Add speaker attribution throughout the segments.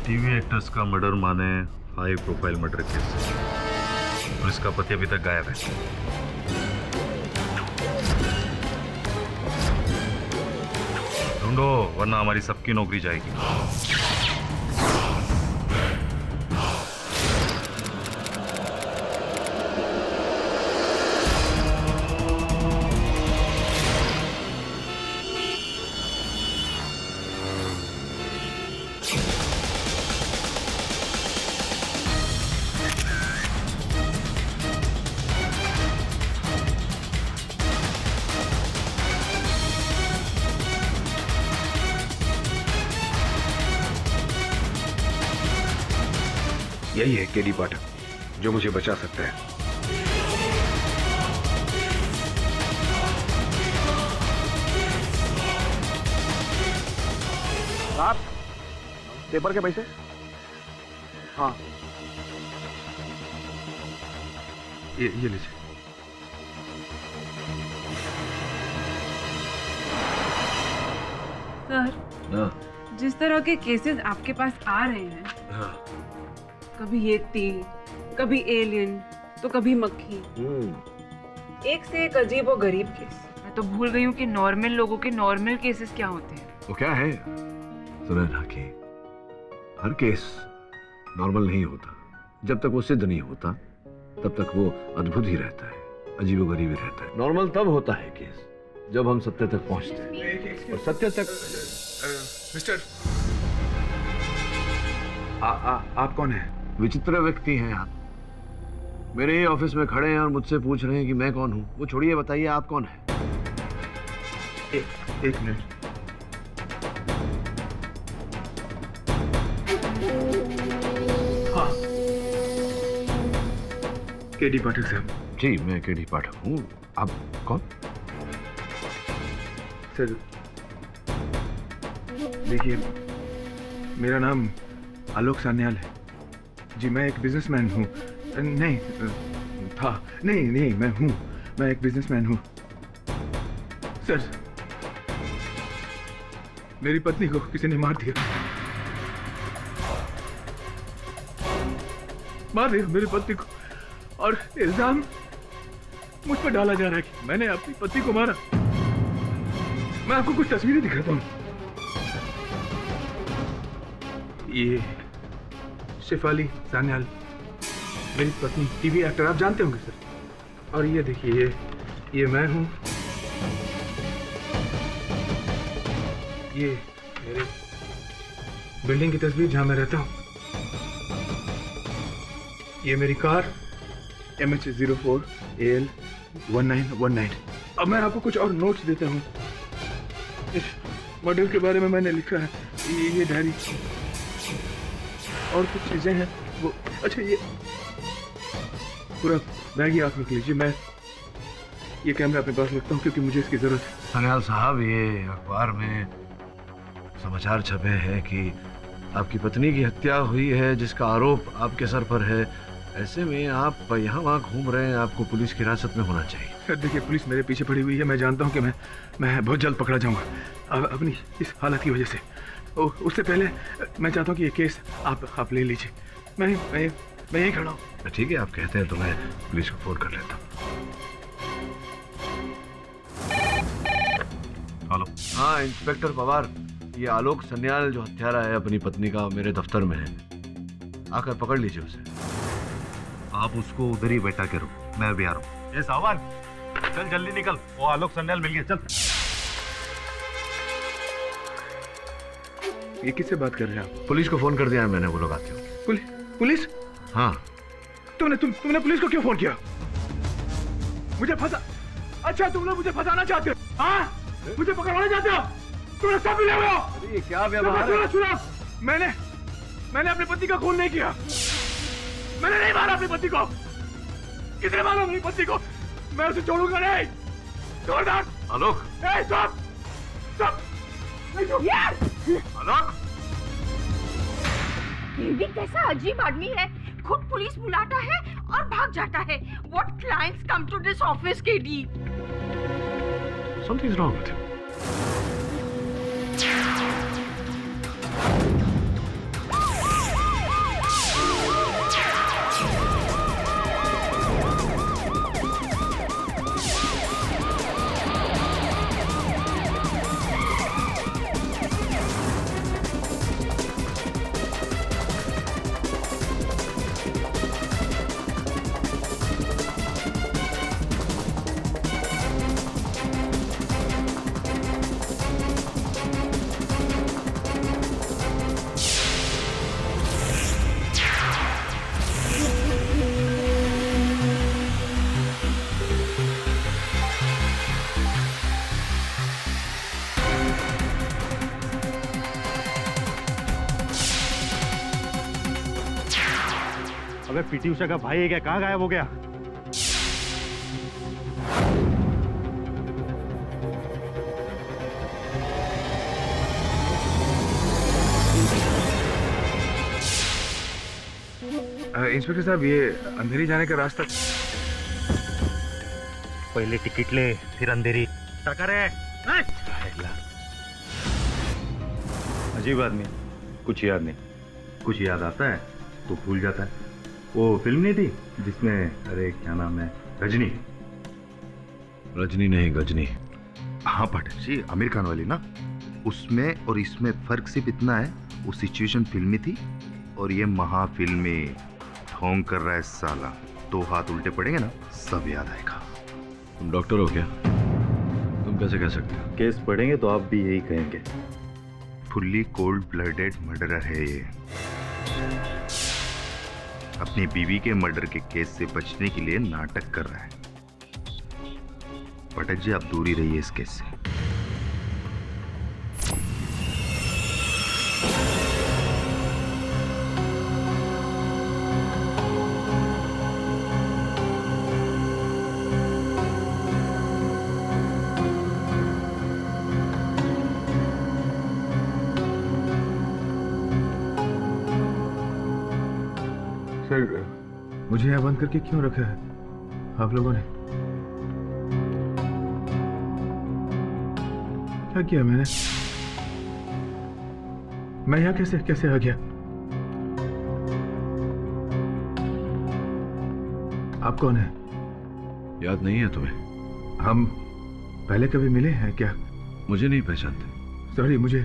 Speaker 1: TV actors का murder माने high profile murder case और इसका पति अभी तक गायब है। ढूंढो वरना हमारी सबकी नौकरी जाएगी।
Speaker 2: यही है केडी पाठक जो मुझे बचा सकता है। आप पेपर के पैसे? हाँ ये लीजिए।
Speaker 3: सर, जिस तरह के केसेस आपके पास आ रहे हैं, कभी ये तीर, कभी एलियन, तो कभी मक्खी, एक से एक अजीब और गरीब केस। मैं तो भूल गई हूँ कि नॉर्मल लोगों के नॉर्मल केसेस क्या होते हैं।
Speaker 2: वो क्या है सुनैना की, हर केस नॉर्मल नहीं होता। जब तक वो सिद्ध नहीं होता तब तक वो अद्भुत ही रहता है, अजीबोगरीब ही रहता है। नॉर्मल तब होता है केस जब हम सत्य तक पहुंचते हैं, और सत्य तक।
Speaker 4: मिस्टर, आप कौन हैं?
Speaker 2: विचित्र व्यक्ति हैं आप। मेरे ही ऑफिस में खड़े हैं और मुझसे पूछ रहे हैं कि मैं कौन हूं। वो छोड़िए, बताइए आप कौन हैं?
Speaker 4: एक मिनट। हाँ, केडी पाठक साहब।
Speaker 2: जी मैं केडी पाठक हूँ। आप कौन?
Speaker 4: सर देखिए, मेरा नाम आलोक सान्याल है जी। मैं एक बिजनेसमैन हूँ। नहीं था, नहीं मैं हूँ, मैं एक बिजनेसमैन हूँ। सर, मेरी पत्नी को किसी ने मार दिया मेरी पत्नी को, और इल्जाम मुझ पर डाला जा रहा है कि मैंने अपनी पत्नी को मारा। मैं आपको कुछ तस्वीरें दिखाता हूँ। ये शेफाली सान्याल, मेरी पत्नी, टीवी एक्टर, आप जानते होंगे सर। और ये देखिए, ये मैं हूँ। ये मेरे बिल्डिंग की तस्वीर जहां मैं रहता हूँ। ये मेरी कार MH04 AL 1919। अब मैं आपको कुछ और नोट्स देता हूँ। इस मॉडल के बारे में मैंने लिखा है, ये डायरी और कुछ चीजें हैं वो। अच्छा, ये पूरा बैग ही आप रख लीजिए। मैं ये कैमरा अपने पास रखता हूँ क्योंकि मुझे इसकी जरूरत है।
Speaker 2: सान्याल साहब, ये अखबार में समाचार छपे हैं कि आपकी पत्नी की हत्या हुई है जिसका आरोप आपके सर पर है। ऐसे में आप यहाँ वहाँ घूम रहे हैं, आपको पुलिस की हिरासत में होना चाहिए।
Speaker 4: सर देखिए, पुलिस मेरे पीछे पड़ी हुई है। मैं जानता हूँ कि मैं बहुत जल्द पकड़ा जाऊँगा अपनी इस हालत की वजह से। उससे पहले मैं चाहता हूँ कि ये केस आप ले लीजिए। मैं यहीं खड़ा हूँ।
Speaker 2: ठीक है, आप कहते हैं तो मैं पुलिस को फोन कर लेता हूँ।
Speaker 1: हेलो।
Speaker 2: हाँ इंस्पेक्टर पवार, ये आलोक सन्याल जो हत्यारा है अपनी पत्नी का, मेरे दफ्तर में है। आकर पकड़ लीजिए उसे।
Speaker 1: आप उसको उधर ही बैठा करो, मैं भी आ रहा हूँ। ये सावन, चल जल्दी निकल, वो आलोक सन्याल मिल गया, चल।
Speaker 4: ये किससे बात कर रहे हैं आप?
Speaker 2: पुलिस को फोन कर दिया है मैंने, वो लोग आते हो।
Speaker 4: पुलिस?
Speaker 2: हाँ।
Speaker 4: तुमने पुलिस को क्यों फोन किया? मुझे फंसा? अच्छा, तुम लोग मुझे फंसाना चाहते हो? हाँ, मुझे पकड़वाना चाहते हो? तुमने सब मिले हुए हो।
Speaker 2: ये क्या व्यवहार है?
Speaker 4: सुनो, मैंने अपनी पति का खून नहीं किया। मैंने नहीं मारा अपनी पति को। किसने मारा अपनी पति को? मैं उसे छोड़ूंगा नहीं। छोड़ना।
Speaker 2: आलोक,
Speaker 4: स्टॉप।
Speaker 2: आलोक,
Speaker 5: ये भी कैसा अजीब आदमी है, खुद पुलिस बुलाता है और भाग जाता है। What clients come to this office, KD?
Speaker 2: something's wrong with him.
Speaker 1: अबे पीटी उषा का भाई है क्या? कहाँ गायब हो गया?
Speaker 4: इंस्पेक्टर साहब, ये अंधेरी जाने का रास्ता।
Speaker 1: पहले टिकट ले, फिर अंधेरी। टकर है। अजीब आदमी है, कुछ याद नहीं। कुछ याद आता है तो भूल जाता है। वो फिल्म नहीं थी जिसमें, अरे क्या नाम है, रजनी?
Speaker 2: रजनी नहीं, गजनी।
Speaker 6: हाँ पाठक जी, आमिर खान वाली ना। उसमें और इसमें फर्क सिर्फ इतना है, वो सिचुएशन फिल्मी थी और ये महाफिल्मी। ढोंग कर रहा है साला, 2 हाथ उल्टे पड़ेंगे ना, सब याद आएगा।
Speaker 2: तुम डॉक्टर हो क्या? तुम कैसे कह सकते हो?
Speaker 1: केस पढ़ेंगे तो आप भी यही कहेंगे।
Speaker 6: फुल्ली कोल्ड ब्लडेड मर्डरर है ये। अपनी बीवी के मर्डर के केस से बचने के लिए नाटक कर रहा है। पाठक जी, आप दूर ही रहिए इस केस से।
Speaker 4: सर, मुझे यहाँ बंद करके क्यों रखा है आप लोगों ने? क्या किया मैंने? मैं यहाँ कैसे कैसे आ गया? आप कौन है?
Speaker 2: याद नहीं है तुम्हें?
Speaker 4: हम पहले कभी मिले हैं क्या?
Speaker 2: मुझे नहीं पहचानते?
Speaker 4: सॉरी, मुझे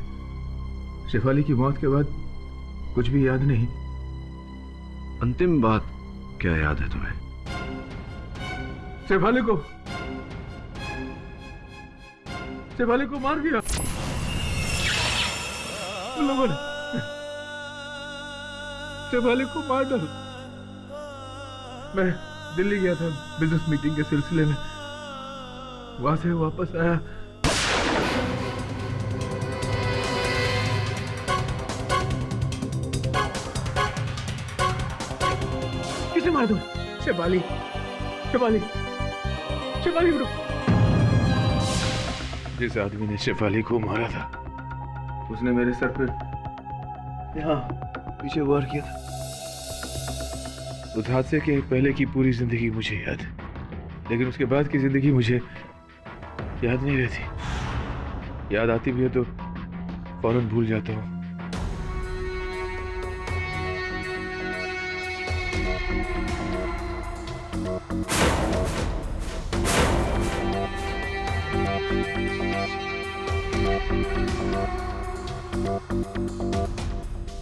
Speaker 4: शेफाली की मौत के बाद कुछ भी याद नहीं।
Speaker 2: अंतिम बात क्या याद है तुम्हें?
Speaker 4: शेफाली को मार दिया उन लोगों ने। शेफाली को मार डाला। मैं दिल्ली गया था बिजनेस मीटिंग के सिलसिले में, वहां से वापस आया। किसे मार दूं? शेफाली उठो। जिस आदमी ने शेफाली को मारा था, उसने मेरे सर पे यहाँ पीछे वार किया था। उस हादसे के पहले की पूरी जिंदगी मुझे याद है, लेकिन उसके बाद की जिंदगी मुझे याद नहीं रहती। याद आती भी है तो फौरन भूल जाता हूँ।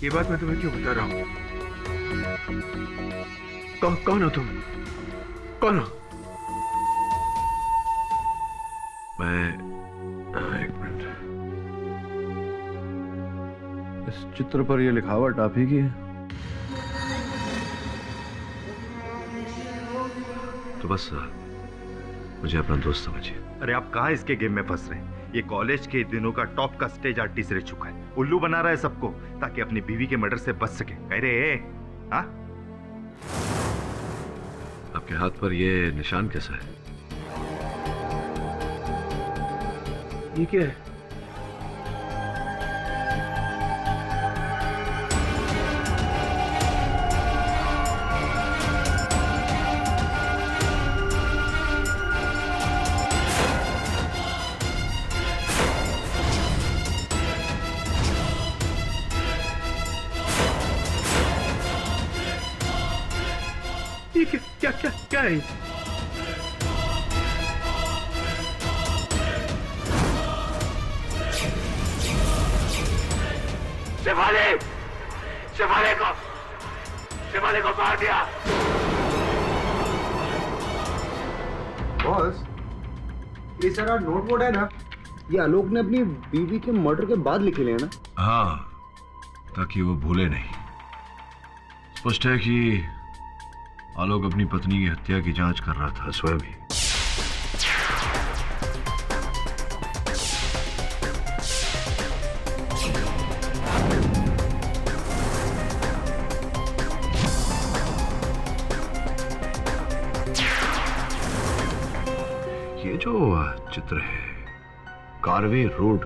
Speaker 4: ये बात मैं तुम्हें क्यों बता रहा हूं? कौन हो तुम? कौन हो?
Speaker 2: मैं एक मिनट। इस चित्र पर यह लिखावट आप ही की है? तो बस मुझे अपना दोस्त समझिए।
Speaker 6: अरे आप कहाँ इसके गेम में फंस रहे हैं? ये कॉलेज के दिनों का टॉप का स्टेज आर्टिस्ट रह चुका है। उल्लू बना रहा है सबको ताकि अपनी बीवी के मर्डर से बच सके। अरे हाँ,
Speaker 2: आपके हाथ पर ये निशान कैसा है?
Speaker 4: ये क्या है? ये क्या है? शेफाली को मार दिया।
Speaker 7: बॉस, ये सारा नोट बोर्ड है ना, ये आलोक ने अपनी बीवी के मर्डर के बाद लिखे हैं ना?
Speaker 2: हाँ, ताकि वो भूले नहीं। स्पष्ट है कि आलोक अपनी पत्नी की हत्या की जांच कर रहा था स्वयं ही। चित्र है। कारवे रोड,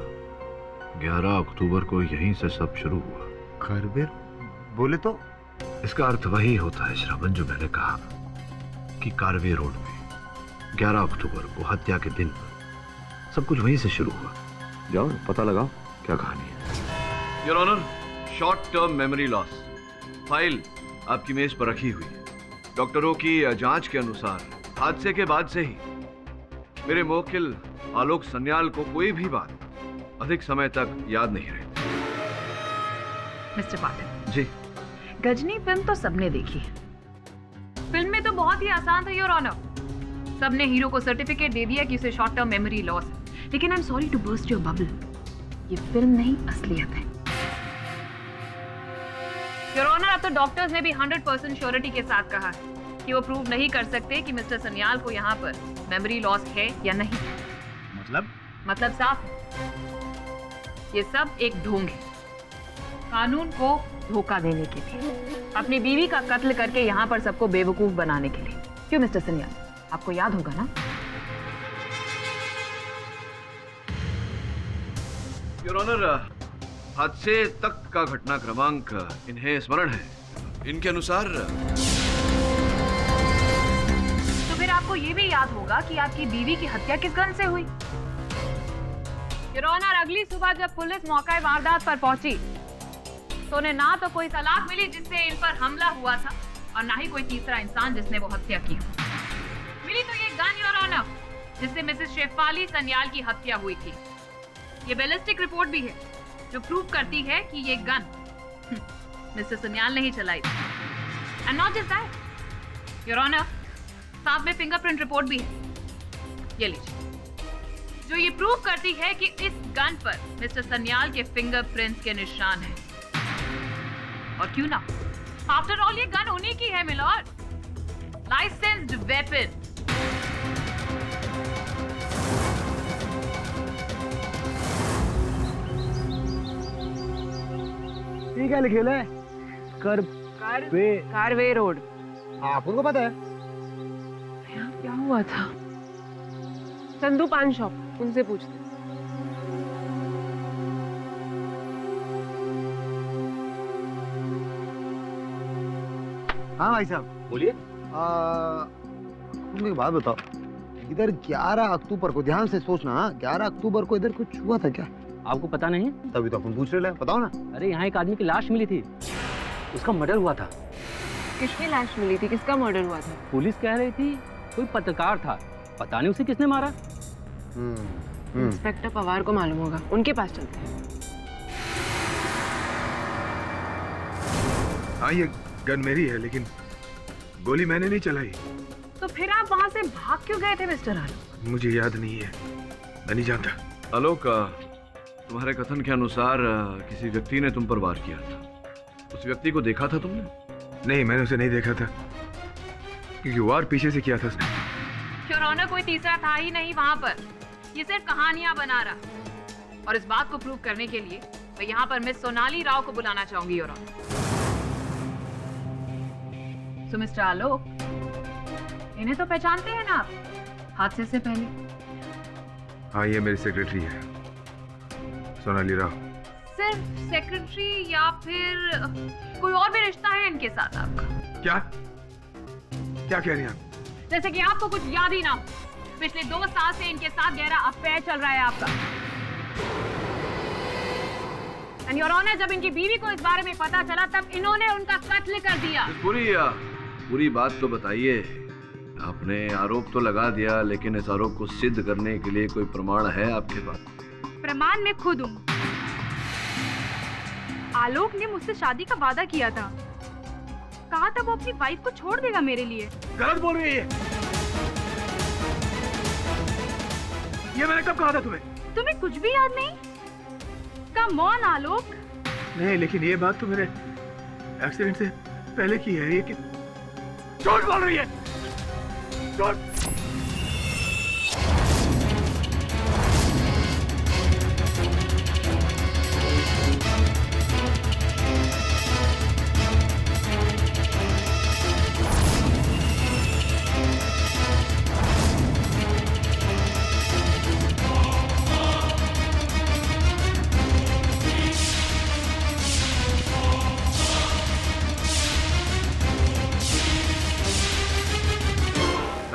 Speaker 2: 11 अक्टूबर को यहीं से सब शुरू हुआ।
Speaker 6: खरबेर बोले तो?
Speaker 2: इसका अर्थ वही होता है श्रवण, जो मैंने कहा कि कारवे रोड में 11 अक्टूबर को हत्या के दिन सब कुछ वहीं से शुरू हुआ। जाओ पता लगाओ क्या कहानी है। Your honour, short term memory loss file आपकी मेज पर रखी हुई है। डॉक्टरों की जांच के अनुसार हादसे के बाद से ही मेरे मुवक्किल आलोक सन्याल को कोई भी बात अधिक समय तक याद नहीं रही।
Speaker 5: मिस्टर पाटिल
Speaker 2: जी,
Speaker 5: गजनी फिल्म तो सबने देखी है। फिल्म में तो बहुत ही आसान था योर ऑनर। सबने हीरो को सर्टिफिकेट दे दिया कि उसे शॉर्ट टर्म मेमोरी लॉस है। लेकिन I am sorry to burst your bubble, ये फिल्म नहीं असलियत है। योर ऑनर, अब तो डॉक्टर्स ने भी 100% श्योरिटी के साथ कहा है कि वो प्रूव नहीं कर सकते कि मिस्टर सन्याल को यहाँ पर मेमोरी लॉस है या नहीं। मतलब साफ है, ये सब एक ढोंग है कानून को धोखा देने के लिए, अपनी बीवी का कत्ल करके यहाँ पर सबको बेवकूफ बनाने के लिए। क्यों मिस्टर सन्याल, आपको याद होगा ना?
Speaker 2: योर ऑनर, हादसे तक का घटना क्रमांक इन्हें स्मरण है। इनके अनुसार
Speaker 5: तो फिर आपको ये भी याद होगा कि आपकी बीवी की हत्या किस गन से हुई। योर ऑनर, अगली सुबह जब पुलिस मौका वारदात पर पहुंची तो उन्हें ना तो कोई तलाक मिली जिससे इन पर हमला हुआ था, और ना ही कोई तीसरा इंसान जिसने वो हत्या की। मिली तो ये गन योर ऑनर जिससे मिसेस शेफाली सन्याल की हत्या हुई थी। ये बैलिस्टिक रिपोर्ट भी है जो प्रूव करती है कि ये गन मिस्टर सन्याल ने ही चलाई थी। And not just that your honour, साथ में फिंगरप्रिंट रिपोर्ट भी है, ये लीजिए, जो ये प्रूव करती है कि इस गन पर मिस्टर सन्याल के फिंगरप्रिंट्स के निशान हैं। और क्यों ना, आफ्टर ऑल ये गन उन्हीं की है मिलॉर्ड, लाइसेंस्ड वेपन।
Speaker 7: ये क्या लिखे है?
Speaker 3: कारवे रोड।
Speaker 7: आपको उनको पता है?
Speaker 3: यहाँ क्या हुआ था? चंदू पान शॉप, उनसे पूछते।
Speaker 7: हाँ भाई साहब
Speaker 8: बोलिए।
Speaker 7: तुम एक बात बताओ, इधर 11 अक्टूबर को, ध्यान से सोचना, 11 अक्टूबर को इधर कुछ हुआ था क्या?
Speaker 8: आपको पता नहीं?
Speaker 7: तभी तो अपन पूछ रहे हैं, बताओ ना।
Speaker 8: अरे यहाँ एक आदमी की लाश मिली थी, उसका मर्डर हुआ था।
Speaker 3: किसकी लाश मिली थी? किसका मर्डर हुआ था?
Speaker 8: पुलिस कह रही थी कोई पत्रकार था, पता नहीं उसे किसने मारा।
Speaker 3: इंस्पेक्टर पवार को मालूम होगा, उनके पास चलते हैं।
Speaker 4: हाँ, ये गन मेरी है, लेकिन गोली मैंने नहीं चलाई।
Speaker 5: तो फिर आप वहां से भाग क्यों गए थे मिस्टर आलोक?
Speaker 4: मुझे याद नहीं है, मैं नहीं जानता।
Speaker 2: आलोक, तुम्हारे कथन के अनुसार किसी व्यक्ति ने तुम पर वार किया था। उस व्यक्ति को देखा था तुमने?
Speaker 4: नहीं, मैंने उसे नहीं देखा था, क्योंकि वार पीछे से किया था उसने।
Speaker 5: योर ऑनर, कोई तीसरा था ही नहीं वहां पर, ये सिर्फ कहानियां बना रहा। और इस बात को प्रूव करने के लिए मैं यहाँ पर मिस सोनाली राव को बुलाना चाहूंगी योर ऑनर। सो मिस्टर आलोक, इन्हें तो पहचानते हैं ना आप हादसे से पहले?
Speaker 4: हाँ, ये मेरी सेक्रेटरी है, सोनाली राव।
Speaker 5: सिर्फ सेक्रेटरी या फिर कोई और भी रिश्ता है इनके साथ आपका?
Speaker 4: क्या क्या कह रही हैं आप?
Speaker 5: जैसे कि आपको कुछ याद ही ना हो, पिछले 2 साल से इनके साथ गहरा अफेयर चल रहा है आपका। एंड योर ऑनर, जब इनकी बीवी को इस बारे में पता चला तब इन्होंने उनका कत्ल कर दिया।
Speaker 2: पूरी बात तो बताइए। आपने आरोप तो लगा दिया, लेकिन इस आरोप को सिद्ध करने के लिए कोई प्रमाण है आपके पास?
Speaker 9: प्रमाण मैं खुद हूँ। आलोक ने मुझसे शादी का वादा किया था, कहा था वो अपनी वाइफ को छोड़ देगा मेरे लिए।
Speaker 4: गलत बोल रही है ये मैंने कब कहा था तुम्हें?
Speaker 9: तुम्हें कुछ भी याद नहीं? कम ऑन आलोक।
Speaker 4: नहीं, लेकिन ये बात तो मेरे एक्सीडेंट से पहले की है। ये कि झूठ बोल रही है, झूठ।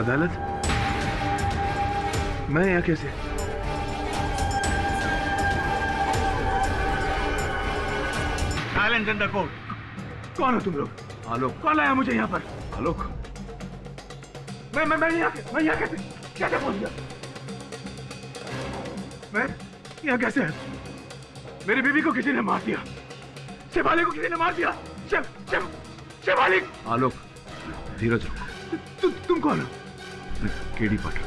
Speaker 4: अदालत? मैं यहाँ कैसे?
Speaker 1: Silence in the court.
Speaker 4: कौन हो तुम लोग?
Speaker 2: आलोक।
Speaker 4: कौन लाया मुझे यहाँ पर?
Speaker 2: आलोक,
Speaker 4: मैं यहाँ कैसे पहुंच गया? मैं यहाँ कैसे? मेरी बीवी को किसी ने मार दिया, शेफाली को किसी ने मार दिया। शेफाली।
Speaker 2: आलोक, धीरज रखो।
Speaker 4: तुम कौन हो?
Speaker 2: मैं केडी पाटिल।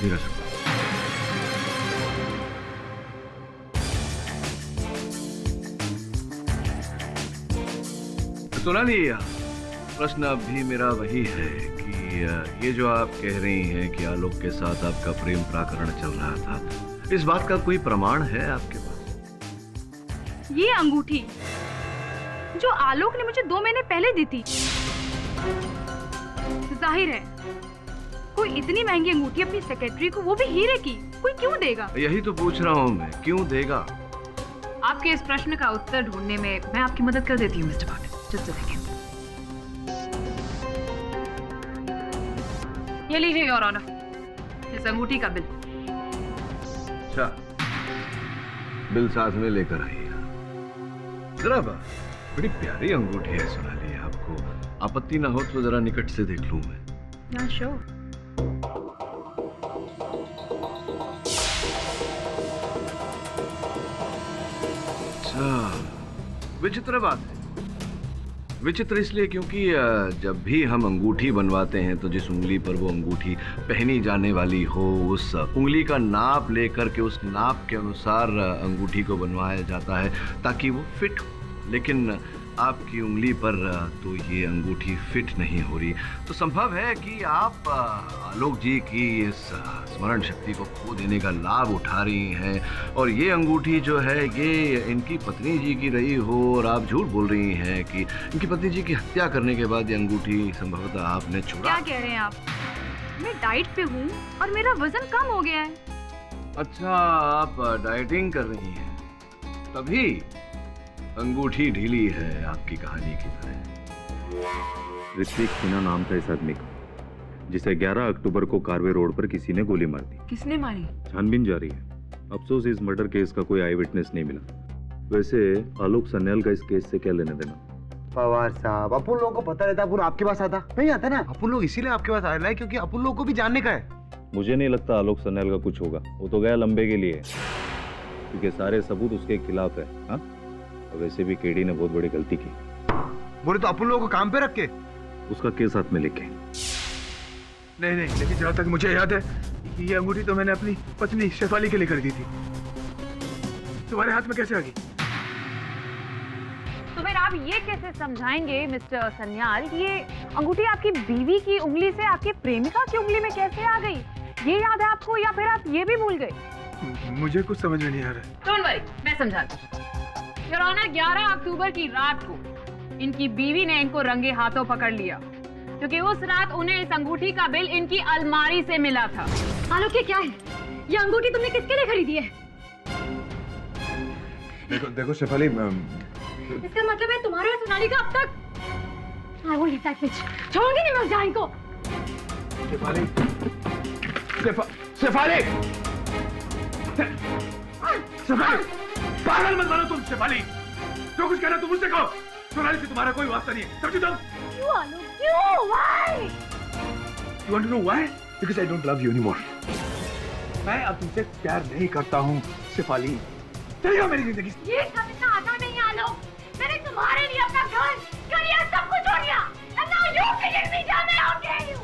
Speaker 2: धीरज रखो। सोनाली, प्रश्न अब भी मेरा वही है कि ये जो आप कह रही हैं कि आलोक के साथ आपका प्रेम प्रकरण चल रहा था, इस बात का कोई प्रमाण है आपके पास?
Speaker 9: ये अंगूठी जो आलोक ने मुझे 2 महीने पहले दी थी, जाहिर है कोई इतनी महंगी अंगूठी अपनी सेक्रेटरी को, वो भी हीरे की, कोई क्यों देगा?
Speaker 2: यही तो पूछ रहा हूँ मैं, क्यों देगा?
Speaker 5: आपके इस प्रश्न का उत्तर ढूंढने में मैं आपकी मदद कर देती हूँ mister Patil. Just a second. ये लीजिए योर ऑनर, इस अंगूठी का बिल।
Speaker 2: अच्छा, बिल साथ में लेकर आइए। जरा बड़ी प्यारी अंगूठी है सोनाली, आपको आपत्ति ना हो तो जरा निकट से देख लूं मैं।
Speaker 5: या श्योर।
Speaker 2: अच्छा, विचित्र बात है। विचित्र इसलिए क्योंकि जब भी हम अंगूठी बनवाते हैं तो जिस उंगली पर वो अंगूठी पहनी जाने वाली हो, उस उंगली का नाप लेकर के उस नाप के अनुसार अंगूठी को बनवाया जाता है ताकि वो फिट हो। लेकिन आपकी उंगली पर तो ये अंगूठी फिट नहीं हो रही। तो संभव है कि आप आलोक जी की इस स्मरण शक्ति को खो देने का लाभ उठा रही हैं और ये अंगूठी जो है ये इनकी पत्नी जी की रही हो और आप झूठ बोल रही हैं कि इनकी पत्नी जी की हत्या करने के बाद ये अंगूठी संभवतः आपने चुरा।
Speaker 9: क्या कह रहे हैं आप? मैं डाइट पे हूँ और मेरा वजन कम हो गया है।
Speaker 2: अच्छा, आप डाइटिंग कर रही हैं, तभी अंगूठी ढीली है आपकी कहानी की तरह।
Speaker 1: ऋत्विक सिन्हा नाम था इस आदमी का, जिसे 11 अक्टूबर को कारवे रोड पर किसी ने गोली मार दी।
Speaker 3: किसने मारी?
Speaker 1: छानबीन जारी है। अफसोस इस मर्डर केस का कोई आई विटनेस नहीं मिला। वैसे आलोक सन्याल का इस केस से क्या लेना देना?
Speaker 7: पवार साहब, अपन लोगों को पता रहता, अपन आपके पास आता नहीं आता ना। अपन लोग इसीलिए आपके पास आ रहे हैं क्योंकि अपन लोगों को भी जानने का है।
Speaker 1: मुझे नहीं लगता आलोक सन्याल का कुछ होगा। वो तो गया लंबे के लिए, क्योंकि सारे सबूत उसके खिलाफ है। हाँ, वैसे भी केडी ने बहुत बड़ी गलती की।
Speaker 7: बोले तो अपन लोगों को काम पे रख के
Speaker 1: उसका केस हाथ में लेके।
Speaker 4: नहीं, लेकिन जहाँ तक मुझे याद है ये अंगूठी तो मैंने अपनी पत्नी शेफाली के लिए खरीदी थी। तुम्हारे हाथ में कैसे आ गई?
Speaker 5: तो फिर आप ये कैसे समझाएंगे मिस्टर सन्याल कि ये अंगूठी आपकी बीवी की उंगली से आपकी प्रेमिका की उंगली में कैसे आ गई? ये याद है आपको या फिर आप ये भी भूल गए?
Speaker 4: मुझे कुछ समझ में नहीं आ रहा।
Speaker 5: डोंट वरी, मैं समझाती हूँ। योर ऑनर, 11 अक्टूबर की रात को इनकी बीवी ने इनको रंगे हाथों पकड़ लिया क्योंकि उस रात उन्हें इस अंगूठी का बिल इनकी अलमारी से मिला था।
Speaker 9: आलोक, ये क्या है? ये अंगूठी तुमने किसके लिए खरीदी है?
Speaker 4: देखो शेफाली,
Speaker 9: इसका मतलब है तुम्हारे और सोनाली का अब तक। I won't leave that bitch. छोड़ूंगी नहीं मैं उस जान को।
Speaker 4: शेफाली, शेफाली, पागल मत बनो तुम शेफाली। जो कुछ कहना तुम मुझसे कहो। सोनाली से तुम्हारा कोई वास्ता नहीं है, समझी तुम?
Speaker 9: क्यों आलोक, क्यों? Why?
Speaker 4: You want to know why? Because I don't love you anymore. मैं अब तुमसे प्यार नहीं करता हूँ शेफाली। चली जाओ मेरी जिंदगी से।
Speaker 9: ये सब इतना आसान नहीं है आलोक। मैंने तुम्हारे लिए अपना घर, करियर सब कुछ छोड़ दिया। And now you killing me down there, how dare you?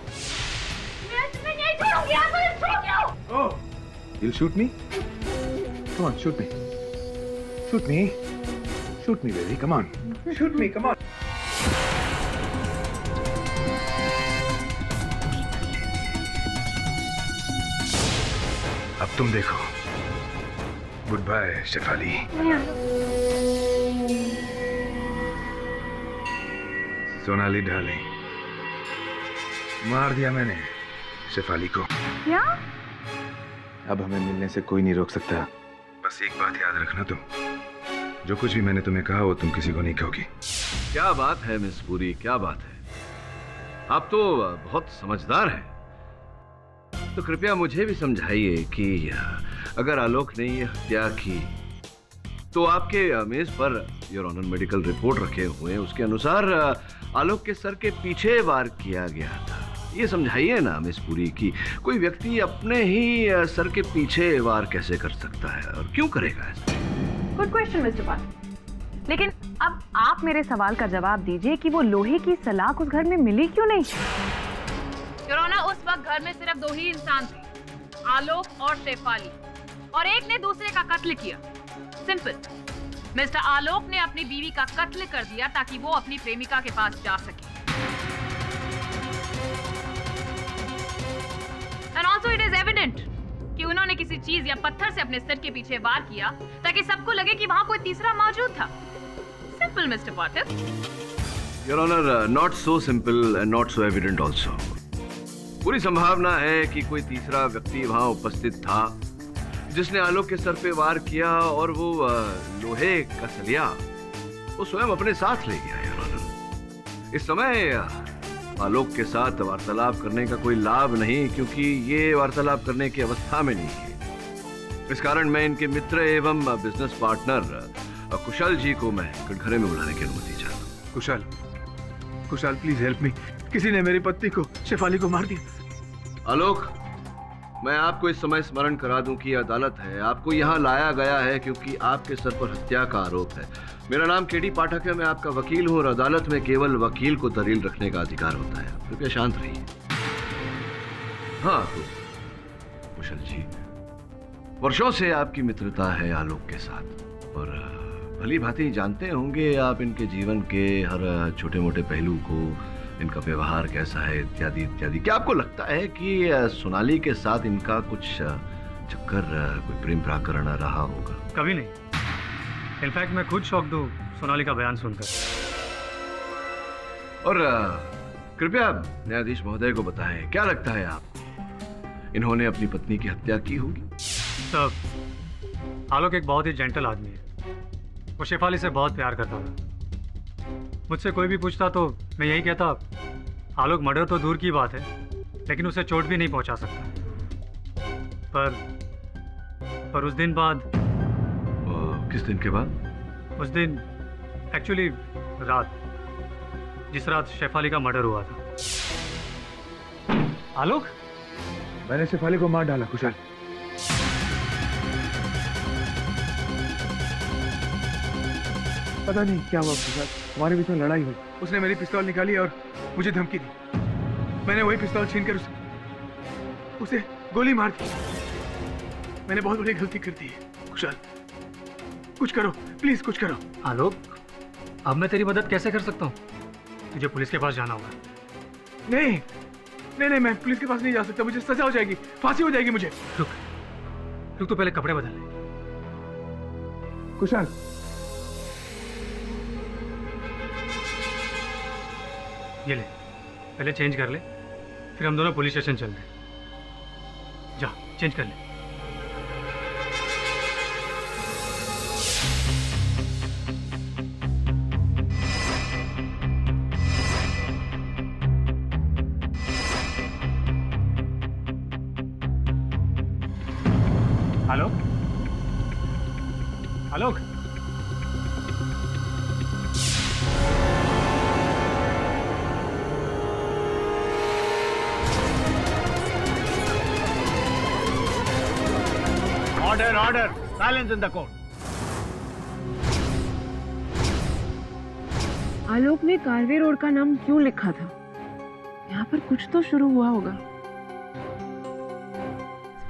Speaker 9: मैं तुम्हें नहीं छोड़ूंगी, I will shoot you.
Speaker 4: Oh, you'll shoot me? Come on, shoot me. Shoot me. Shoot me, baby. Come on. Shoot me. Come on. अब तुम देखो। Goodbye Shefali. Sonali darling, मार दिया मैंने शेफाली को।
Speaker 9: क्या?
Speaker 4: अब हमें मिलने से कोई नहीं रोक सकता। बस एक बात याद रखना, तुम जो कुछ भी मैंने तुम्हें कहा वो तुम किसी को नहीं कहोगी।
Speaker 2: क्या बात है मिस पुरी, क्या बात है? आप तो बहुत समझदार हैं। तो कृपया मुझे भी समझाइए कि अगर आलोक ने ये हत्या की तो आपके मेज per your honour medical report रखे हुए हैं, उसके अनुसार आलोक के सर के पीछे वार किया गया था। ये समझाइए ना मिस पुरी कि कोई व्यक्ति अपने ही सर के पीछे वार कैसे कर सकता है और क्यों करेगा ऐसा?
Speaker 5: गुड क्वेश्चन मिस्टर पाठक, लेकिन अब आप मेरे सवाल का जवाब दीजिए कि वो लोहे की सलाख उस घर में मिली क्यों नहीं? योर ऑनर, उस वक्त घर में सिर्फ 2 ही इंसान थे, आलोक और शेफाली, और एक ने दूसरे का कत्ल किया। सिंपल। मिस्टर आलोक ने अपनी बीवी का कत्ल कर दिया ताकि वो अपनी प्रेमिका के पास जा सके। And also it is evident कि उन्होंने किसी चीज या पत्थर से अपने सिर के पीछे वार किया ताकि सबको लगे कि वहां कोई तीसरा मौजूद था। Simple mister Pathak.
Speaker 2: Your honour, not so simple and not so evident also. पूरी संभावना है कि कोई तीसरा व्यक्ति वहां उपस्थित था जिसने आलोक के सर पे वार किया और वो लोहे का सलिया वो स्वयं अपने साथ ले गया। योर ऑनर, इस समय आलोक के साथ वार्तालाप करने का कोई लाभ नहीं, क्योंकि ये वार्तालाप करने की अवस्था में नहीं है। इस कारण मैं इनके मित्र एवं बिजनेस पार्टनर कुशल जी को मैं कटघरे में बुलाने की अनुमति चाहता हूँ।
Speaker 4: Kushal please help me. किसी ने मेरी पत्नी को, शेफाली को मार दिया।
Speaker 2: आलोक, मैं आपको इस समय स्मरण करा दूं कि अदालत है, आपको यहाँ लाया गया है क्योंकि आपके सर पर हत्या का आरोप है। मेरा नाम केडी पाठक है, मैं आपका वकील हूँ और अदालत में केवल वकील को दलील रखने का अधिकार होता है। कृपया शांत रहिए। हाँ, तो कुशल जी, वर्षों से आपकी मित्रता है आलोक के साथ और भली भांति जानते होंगे आप इनके जीवन के हर छोटे मोटे पहलू को, इनका व्यवहार कैसा है, इत्यादि इत्यादि। क्या आपको लगता है कि सोनाली के साथ इनका कुछ चक्कर, कोई प्रेम प्राकरण रहा होगा?
Speaker 10: कभी नहीं। इनफैक्ट मैं खुद शॉक्ड हूँ सोनाली का बयान सुनकर।
Speaker 2: और कृपया न्यायाधीश महोदय को बताएं, क्या लगता है आपको इन्होंने अपनी पत्नी की हत्या की होगी?
Speaker 10: सर, आलोक एक बहुत ही जेंटल आदमी है। वो शेफाली से बहुत प्यार करता था। मुझसे कोई भी पूछता तो मैं यही कहता, आलोक मर्डर तो दूर की बात है लेकिन उसे चोट भी नहीं पहुंचा सकता। पर उस दिन बाद।
Speaker 2: किस दिन के बाद?
Speaker 10: उस दिन एक्चुअली रात, जिस रात शेफाली का मर्डर हुआ था। आलोक,
Speaker 4: मैंने शेफाली को मार डाला। कुशाल, पता नहीं क्या हुआ कुशाल, हमारे बीच में लड़ाई हुई। उसने मेरी पिस्तौल निकाली और मुझे धमकी दी। मैंने वही पिस्तौल छीनकर उसे गोली मार दी। मैंने बहुत बड़ी गलती कर दी है। कुशाल, कुछ करो प्लीज, कुछ करो।
Speaker 10: आलोक, अब मैं तेरी मदद कैसे कर सकता हूँ? तुझे पुलिस के पास जाना होगा।
Speaker 4: नहीं नहीं नहीं, मैं पुलिस के पास नहीं जा सकता। मुझे सजा हो जाएगी, फांसी हो जाएगी मुझे।
Speaker 10: रुक रुक, तो पहले कपड़े बदल ले।
Speaker 4: कुशाल,
Speaker 10: ये ले, पहले चेंज कर ले, फिर हम दोनों पुलिस स्टेशन चलते हैं। जा, चेंज कर ले। आलोक, आलोक,
Speaker 7: Order! Silence in the court.
Speaker 3: आलोक ने कारवे रोड का नाम क्यों लिखा था? यहाँ पर कुछ तो शुरू हुआ होगा।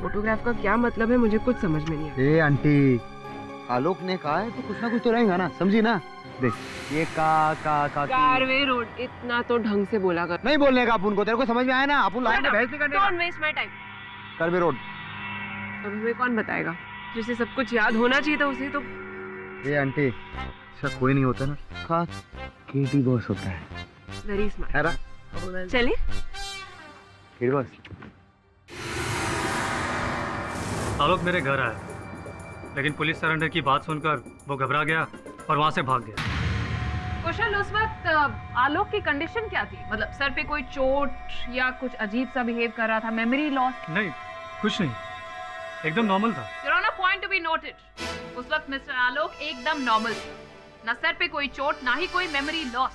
Speaker 3: फोटोग्राफ का क्या मतलब है, मुझे कुछ समझ में नहीं आया।
Speaker 7: ए आंटी, आलोक ने कहा है तो कुछ ना कुछ तो रहेगा ना, समझी ना? देख, ये
Speaker 3: कारवे रोड, इतना तो ढंग से बोला कर।
Speaker 7: नहीं बोलने का अपन को, तेरे को समझ में आया ना? अपन लाइन में बहस नहीं करने का।
Speaker 3: Don't waste my time.
Speaker 7: Karve road.
Speaker 3: अब हमें कौन बताएगा? जिसे सब कुछ याद होना चाहिए था उसे तो।
Speaker 7: ये आंटी, ऐसा कोई नहीं होता ना, खास केटी बॉस होता है।
Speaker 3: Very smart.
Speaker 7: है ना?
Speaker 3: चलिए।
Speaker 7: केटी बॉस।
Speaker 10: आलोक मेरे घर आया, लेकिन पुलिस सरेंडर की बात सुनकर वो घबरा गया और वहां से भाग गया।
Speaker 5: कुशल, उस वक्त आलोक की कंडीशन क्या थी? मतलब सर पे कोई चोट या कुछ अजीब सा बिहेव कर रहा था, मेमोरी लॉस?
Speaker 10: नहीं, कुछ नहीं, एकदम नॉर्मल था।
Speaker 5: Your honour, point to be noted, उस वक्त मिस्टर आलोक एकदम नॉर्मल थे, ना सर पे कोई चोट, ना ही कोई मेमोरी लॉस।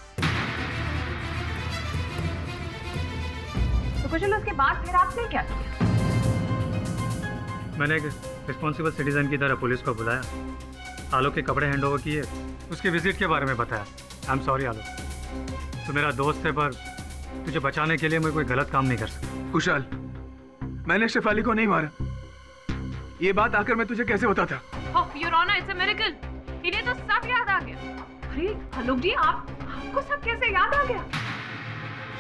Speaker 5: तो कुशल, उसके बाद फिर आपने क्या किया?
Speaker 10: मैंने एक रिस्पॉन्सिबल सिटीजन की तरह पुलिस को बुलाया, आलोक के कपड़े हैंड ओवर किए, उसकी विजिट के बारे में बताया। आई एम सॉरी आलोक, तू मेरा दोस्त है, पर तुझे बचाने के लिए मैं कोई गलत काम नहीं कर सकता।
Speaker 4: कुशाल, मैंने शेफाली को नहीं मारा। ये बात आकर मैं तुझे कैसे बताता?
Speaker 5: Oh your honour, it's a miracle, इन्हें तो सब याद आ गया। अरे आलोक जी, आपको सब कैसे याद आ गया?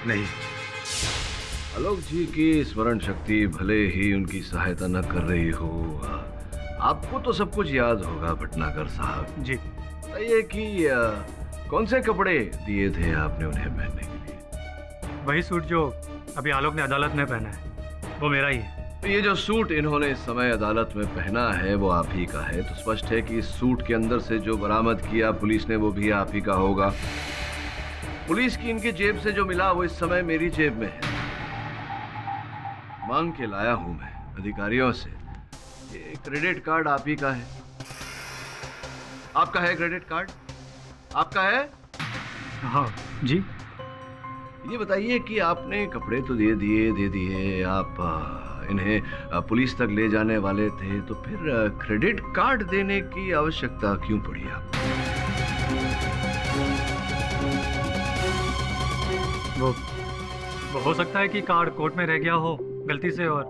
Speaker 4: नहीं,
Speaker 2: आलोक जी की स्मरण शक्ति भले ही उनकी सहायता न कर रही हो, आपको तो सब कुछ याद होगा भटनागर साहब
Speaker 10: जी।
Speaker 2: ये कि कौन से कपड़े दिए थे आपने उन्हें पहनने के लिए?
Speaker 10: वही सूट जो अभी आलोक ने अदालत में पहना है, वो मेरा ही है।
Speaker 2: ये जो सूट इन्होंने इस समय अदालत में पहना है वो आप ही का है, तो स्पष्ट है कि इस सूट के अंदर से जो बरामद किया पुलिस ने वो भी आप ही का होगा। पुलिस की इनकी जेब से जो मिला वो इस समय मेरी जेब में है, मांग के लाया हूं मैं अधिकारियों से। ये क्रेडिट कार्ड आप ही का है, आपका है क्रेडिट कार्ड? आपका है?
Speaker 10: हाँ जी।
Speaker 2: ये बताइए कि आपने कपड़े तो दे दिए, आप इन्हें पुलिस तक ले जाने वाले थे, तो फिर क्रेडिट कार्ड देने की आवश्यकता क्यों पड़ी आपको?
Speaker 10: वो हो सकता है कि कार्ड कोर्ट में रह गया हो गलती से और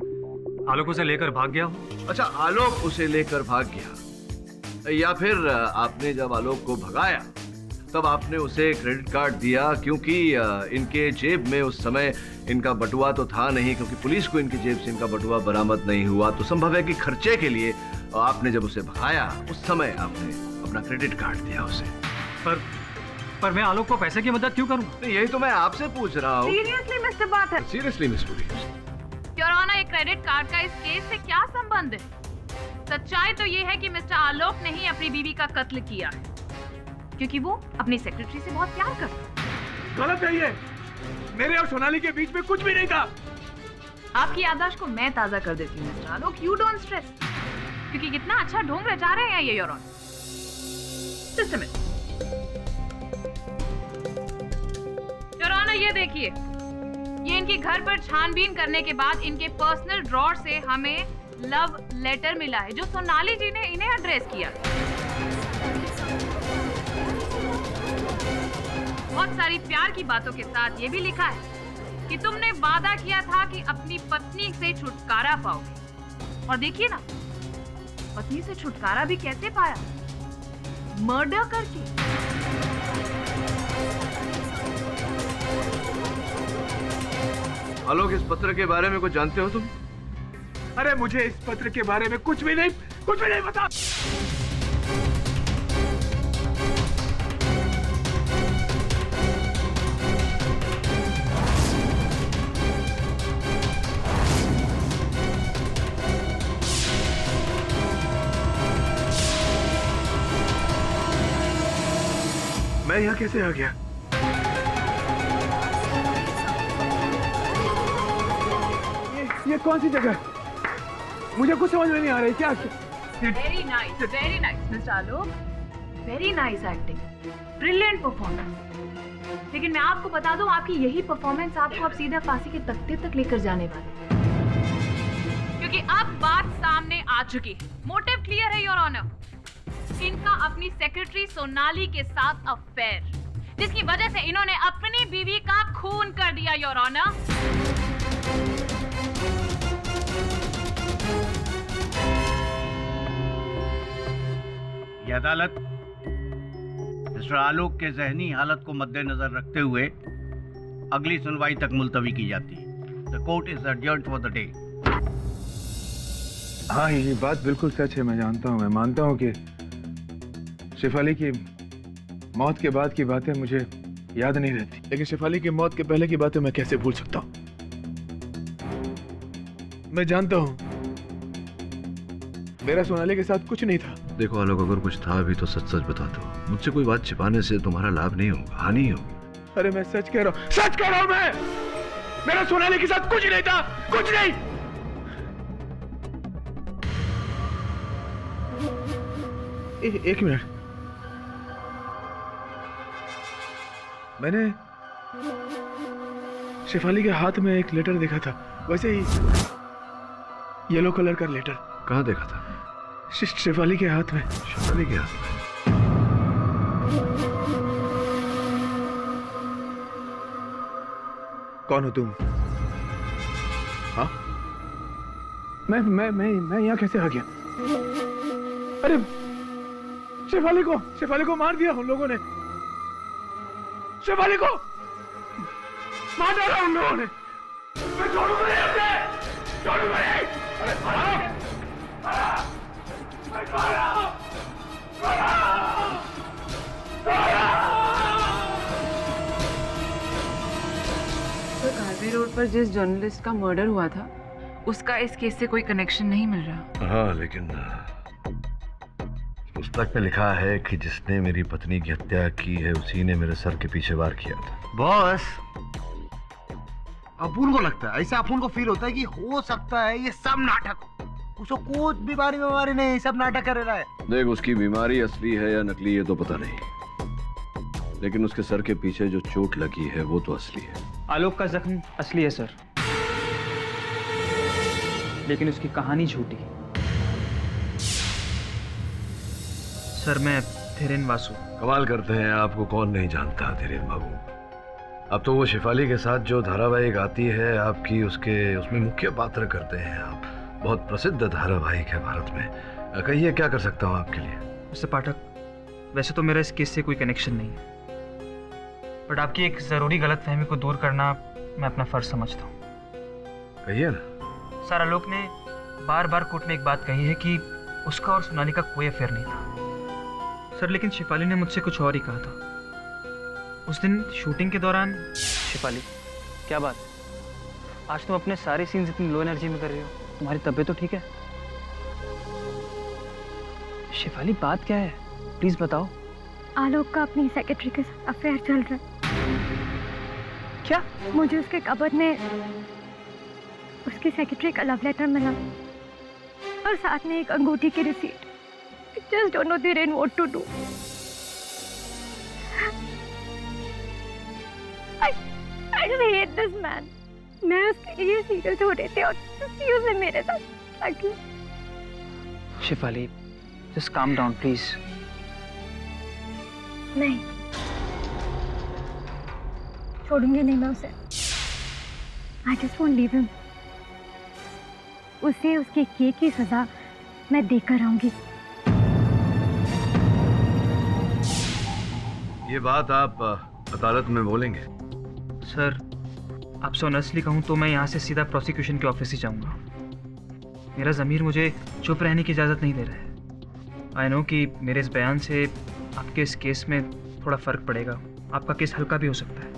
Speaker 10: आलोक उसे लेकर भाग गया हो।
Speaker 2: अच्छा, आलोक उसे लेकर भाग गया, या फिर आपने जब आलोक को भगाया तब आपने उसे क्रेडिट कार्ड दिया, क्योंकि इनके जेब में उस समय इनका बटुआ तो था नहीं, क्योंकि पुलिस को इनकी जेब से इनका बटुआ बरामद नहीं हुआ, तो संभव है कि खर्चे के लिए आपने जब उसे भगाया उस समय आपने अपना क्रेडिट कार्ड दिया उसे।
Speaker 10: पर मैं आलोक को पैसे की मदद क्यों करूं?
Speaker 2: यही तो मैं आपसे पूछ रहा हूँ।
Speaker 5: सीरियसली मिस्टर बाथर,
Speaker 2: seriously miss police,
Speaker 5: your honour, एक क्रेडिट कार्ड का इस केस से क्या संबंध है? सच्चाई तो ये है कि मिस्टर आलोक ने ही अपनी बीवी का कत्ल किया है, क्योंकि वो अपनी सेक्रेटरी से बहुत प्यार करता है।
Speaker 4: गलत है ये, मेरे और सोनाली के बीच में कुछ भी नहीं था।
Speaker 5: आपकी याददाश्त को मैं ताजा कर देती हूँ mister Alok, you don't stress, क्योंकि कितना अच्छा ढोंग रचा रहे हैं ये your honour. Just a minute your honour, ये देखिए, ये इनके घर पर छानबीन करने के बाद इनके पर्सनल ड्रॉर से हमें लव लेटर मिला है, जो सोनाली जी ने इन्हें एड्रेस किया। बहुत सारी प्यार की बातों के साथ ये भी लिखा है कि तुमने वादा किया था कि अपनी पत्नी से छुटकारा पाओगे, और देखिए ना, पत्नी से छुटकारा भी कैसे पाया? मर्डर करके।
Speaker 2: आलोक, इस पत्र के बारे में कुछ जानते हो तुम?
Speaker 4: अरे मुझे इस पत्र के बारे में कुछ भी नहीं पता। मैं यहाँ कैसे आ गया? ये कौन सी जगह? मुझे कुछ समझ में नहीं आ रही। क्या?
Speaker 5: Very nice mister Alok, very nice acting, brilliant performance. लेकिन मैं आपको बता दूं, आपकी यही परफॉर्मेंस आपको अब सीधा फांसी के तख्ते तक लेकर जाने वाली है, क्योंकि अब बात सामने आ चुकी है। मोटिव क्लियर है योर ऑनर, इनका अपनी सेक्रेटरी सोनाली के साथ अफेयर, जिसकी वजह से इन्होंने अपनी बीवी का खून कर दिया योर ऑनर।
Speaker 11: यह अदालत मिस्टर आलोक के जहनी हालत को मद्देनजर रखते हुए अगली सुनवाई तक मुलतवी की जाती है। The court is adjourned for the day.
Speaker 4: हाँ, ये बात बिल्कुल सच है। मैं जानता हूँ, मैं मानता हूँ कि शेफाली की मौत के बाद की बातें मुझे याद नहीं रहती, लेकिन शेफाली की मौत के पहले की बातें मैं कैसे भूल सकता हूँ? मैं जानता हूँ मेरा सोनाली के साथ कुछ नहीं था।
Speaker 2: देखो आलोक, अगर कुछ था भी तो सच सच बता दो। मुझसे कोई बात छिपाने से तुम्हारा लाभ नहीं होगा, हानि होगी।
Speaker 4: अरे मैं सच कह रहा हूँ, सच कह रहा हूँ मैं। मेरा सोनाली के साथ कुछ नहीं था, कुछ नहीं। एक मिनट, मैंने शेफाली के हाथ में एक लेटर देखा था, वैसे ही येलो कलर का लेटर।
Speaker 2: कहाँ देखा था?
Speaker 4: शेफाली के हाथ में।
Speaker 2: शेफाली के हाथ में?
Speaker 4: कौन हो तुम? हाँ? मैं यहाँ कैसे आ गया? अरे शेफाली को मार दिया उन लोगों ने। शेफाली को मार डाला उन लोगों ने। मैं छोड़ूंगा नहीं उसे, छोड़ूंगा नहीं। अरे
Speaker 3: तो कार्वे रोड पर जिस जर्नलिस्ट का मर्डर हुआ था, उसका इस केस से कोई कनेक्शन नहीं मिल रहा।
Speaker 2: हाँ, लेकिन पुस्तक में लिखा है कि जिसने मेरी पत्नी की हत्या की है उसी ने मेरे सर के पीछे वार किया था।
Speaker 7: बॉस, अपुन को लगता है, ऐसा अपुन को फील होता है कि हो सकता है ये सब नाटक हो। उसको कुछ बीमारी नहीं, सब नाटक कर रहा है।
Speaker 2: देख, उसकी बीमारी असली है या नकली ये तो पता नहीं, लेकिन उसके सर के पीछे जो चोट लगी है वो तो असली है।
Speaker 8: आलोक का जख्म असली है सर, लेकिन उसकी कहानी झूठी। सर, मैं धीरेन वासु।
Speaker 2: कमाल करते हैं, आपको कौन नहीं जानता धीरेन बाबू। अब तो वो शेफाली के साथ जो धारावाहिक आती है आपकी, उसमें मुख्य पात्र करते हैं आप। बहुत प्रसिद्ध धारावाहिक है भारत में। कहिए क्या कर सकता हूँ आपके लिए?
Speaker 8: मिस्टर पाठक, वैसे तो मेरा इस केस से कोई कनेक्शन नहीं है, बट आपकी एक ज़रूरी गलतफहमी को दूर करना मैं अपना फ़र्ज समझता हूँ।
Speaker 2: कहिए ना।
Speaker 8: सर, आलोक ने बार बार कोर्ट में एक बात कही है कि उसका और सोनाली का कोई अफेयर नहीं था। सर, लेकिन शेफाली ने मुझसे कुछ और ही कहा था उस दिन शूटिंग के दौरान। शेफाली, क्या बात? आज तुम अपने सारे सीन्स इतनी लो एनर्जी में कर रही हो। तुम्हारी तबीयत तो ठीक है? शेफाली, बात क्या है? प्लीज बताओ।
Speaker 9: आलोक का अपनी सेक्रेटरी के साथ अफेयर चल रहा है।
Speaker 8: क्या?
Speaker 9: मुझे उसके कबर्ड में उसकी सेक्रेटरी का लव लेटर मिला और साथ में एक अंगूठी की receipt. Just don't know Dhiren what to do. I just hate this man. मैं उसके लिए सीरियस हो रहे थे और उसने मेरे साथ क्या?
Speaker 8: Shefali, just calm down, please.
Speaker 9: नहीं, छोड़ूंगी नहीं मैं उसे। I just won't leave him. उसे उसके किए की सजा मैं देकर आऊंगी।
Speaker 2: ये बात आप अदालत में बोलेंगे?
Speaker 8: सर, आपसे ऑनेस्टली कहूँ तो मैं यहाँ से सीधा प्रोसिक्यूशन के ऑफिस ही जाऊँगा। मेरा ज़मीर मुझे चुप रहने की इजाज़त नहीं दे रहा है। आई नो कि मेरे इस बयान से आपके इस केस में थोड़ा फ़र्क पड़ेगा, आपका केस हल्का भी हो सकता है,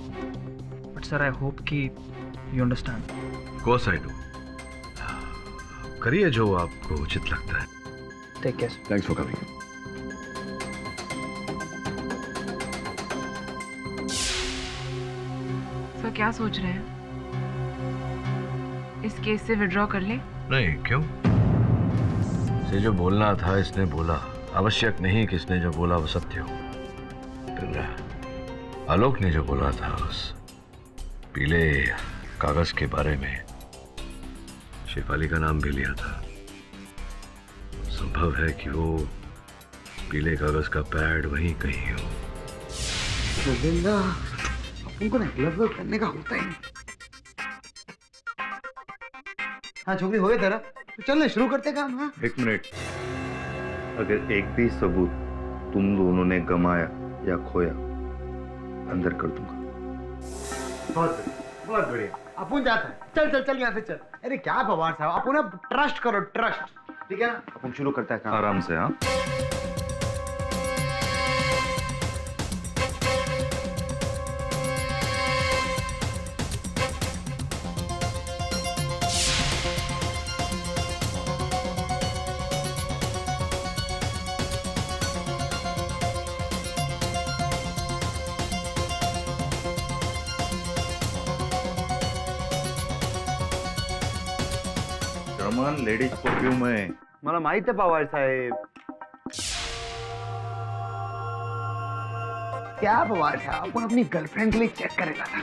Speaker 8: बट सर आई होप कि you understand.
Speaker 2: Course I do. करिए जो आपको उचित लगता है।
Speaker 8: Take care.
Speaker 2: Thanks for coming.
Speaker 3: Sir, क्या सोच रहे हैं? इस केस से विड्रॉ कर ले?
Speaker 2: नहीं, क्यों? इसे जो बोलना था इसने बोला। आवश्यक नहीं कि इसने जो बोला वो सत्य हो। फिर आलोक ने जो बोला था उस पीले कागज के बारे में, शेफाली का नाम भी लिया था। संभव है कि वो पीले कागज का पैड वहीं कहीं हो।
Speaker 7: उनको ना ग्लव करने का होता ही। हाँ छोकरी, हो गया तेरा? तो चल शुरू करते काम। हाँ,
Speaker 6: एक मिनट। अगर एक भी सबूत तुम दोनों ने गमाया या खोया, अंदर कर दूंगा।
Speaker 7: बहुत बढ़िया। अपुन जाता है। चल चल चल यहाँ से चल। अरे क्या पवार साहब, अपुन अब ट्रस्ट करो, ट्रस्ट। ठीक है ना? अपुन शुरू करता है काम।
Speaker 6: आराम से। हाँ,
Speaker 1: सामान लेडीज परफ्यूम है.
Speaker 7: मला माहित आहे पवार साहेब. क्या पवार साहब, आपण अपनी गर्लफ्रेंड के लिए चेक करेगा ना.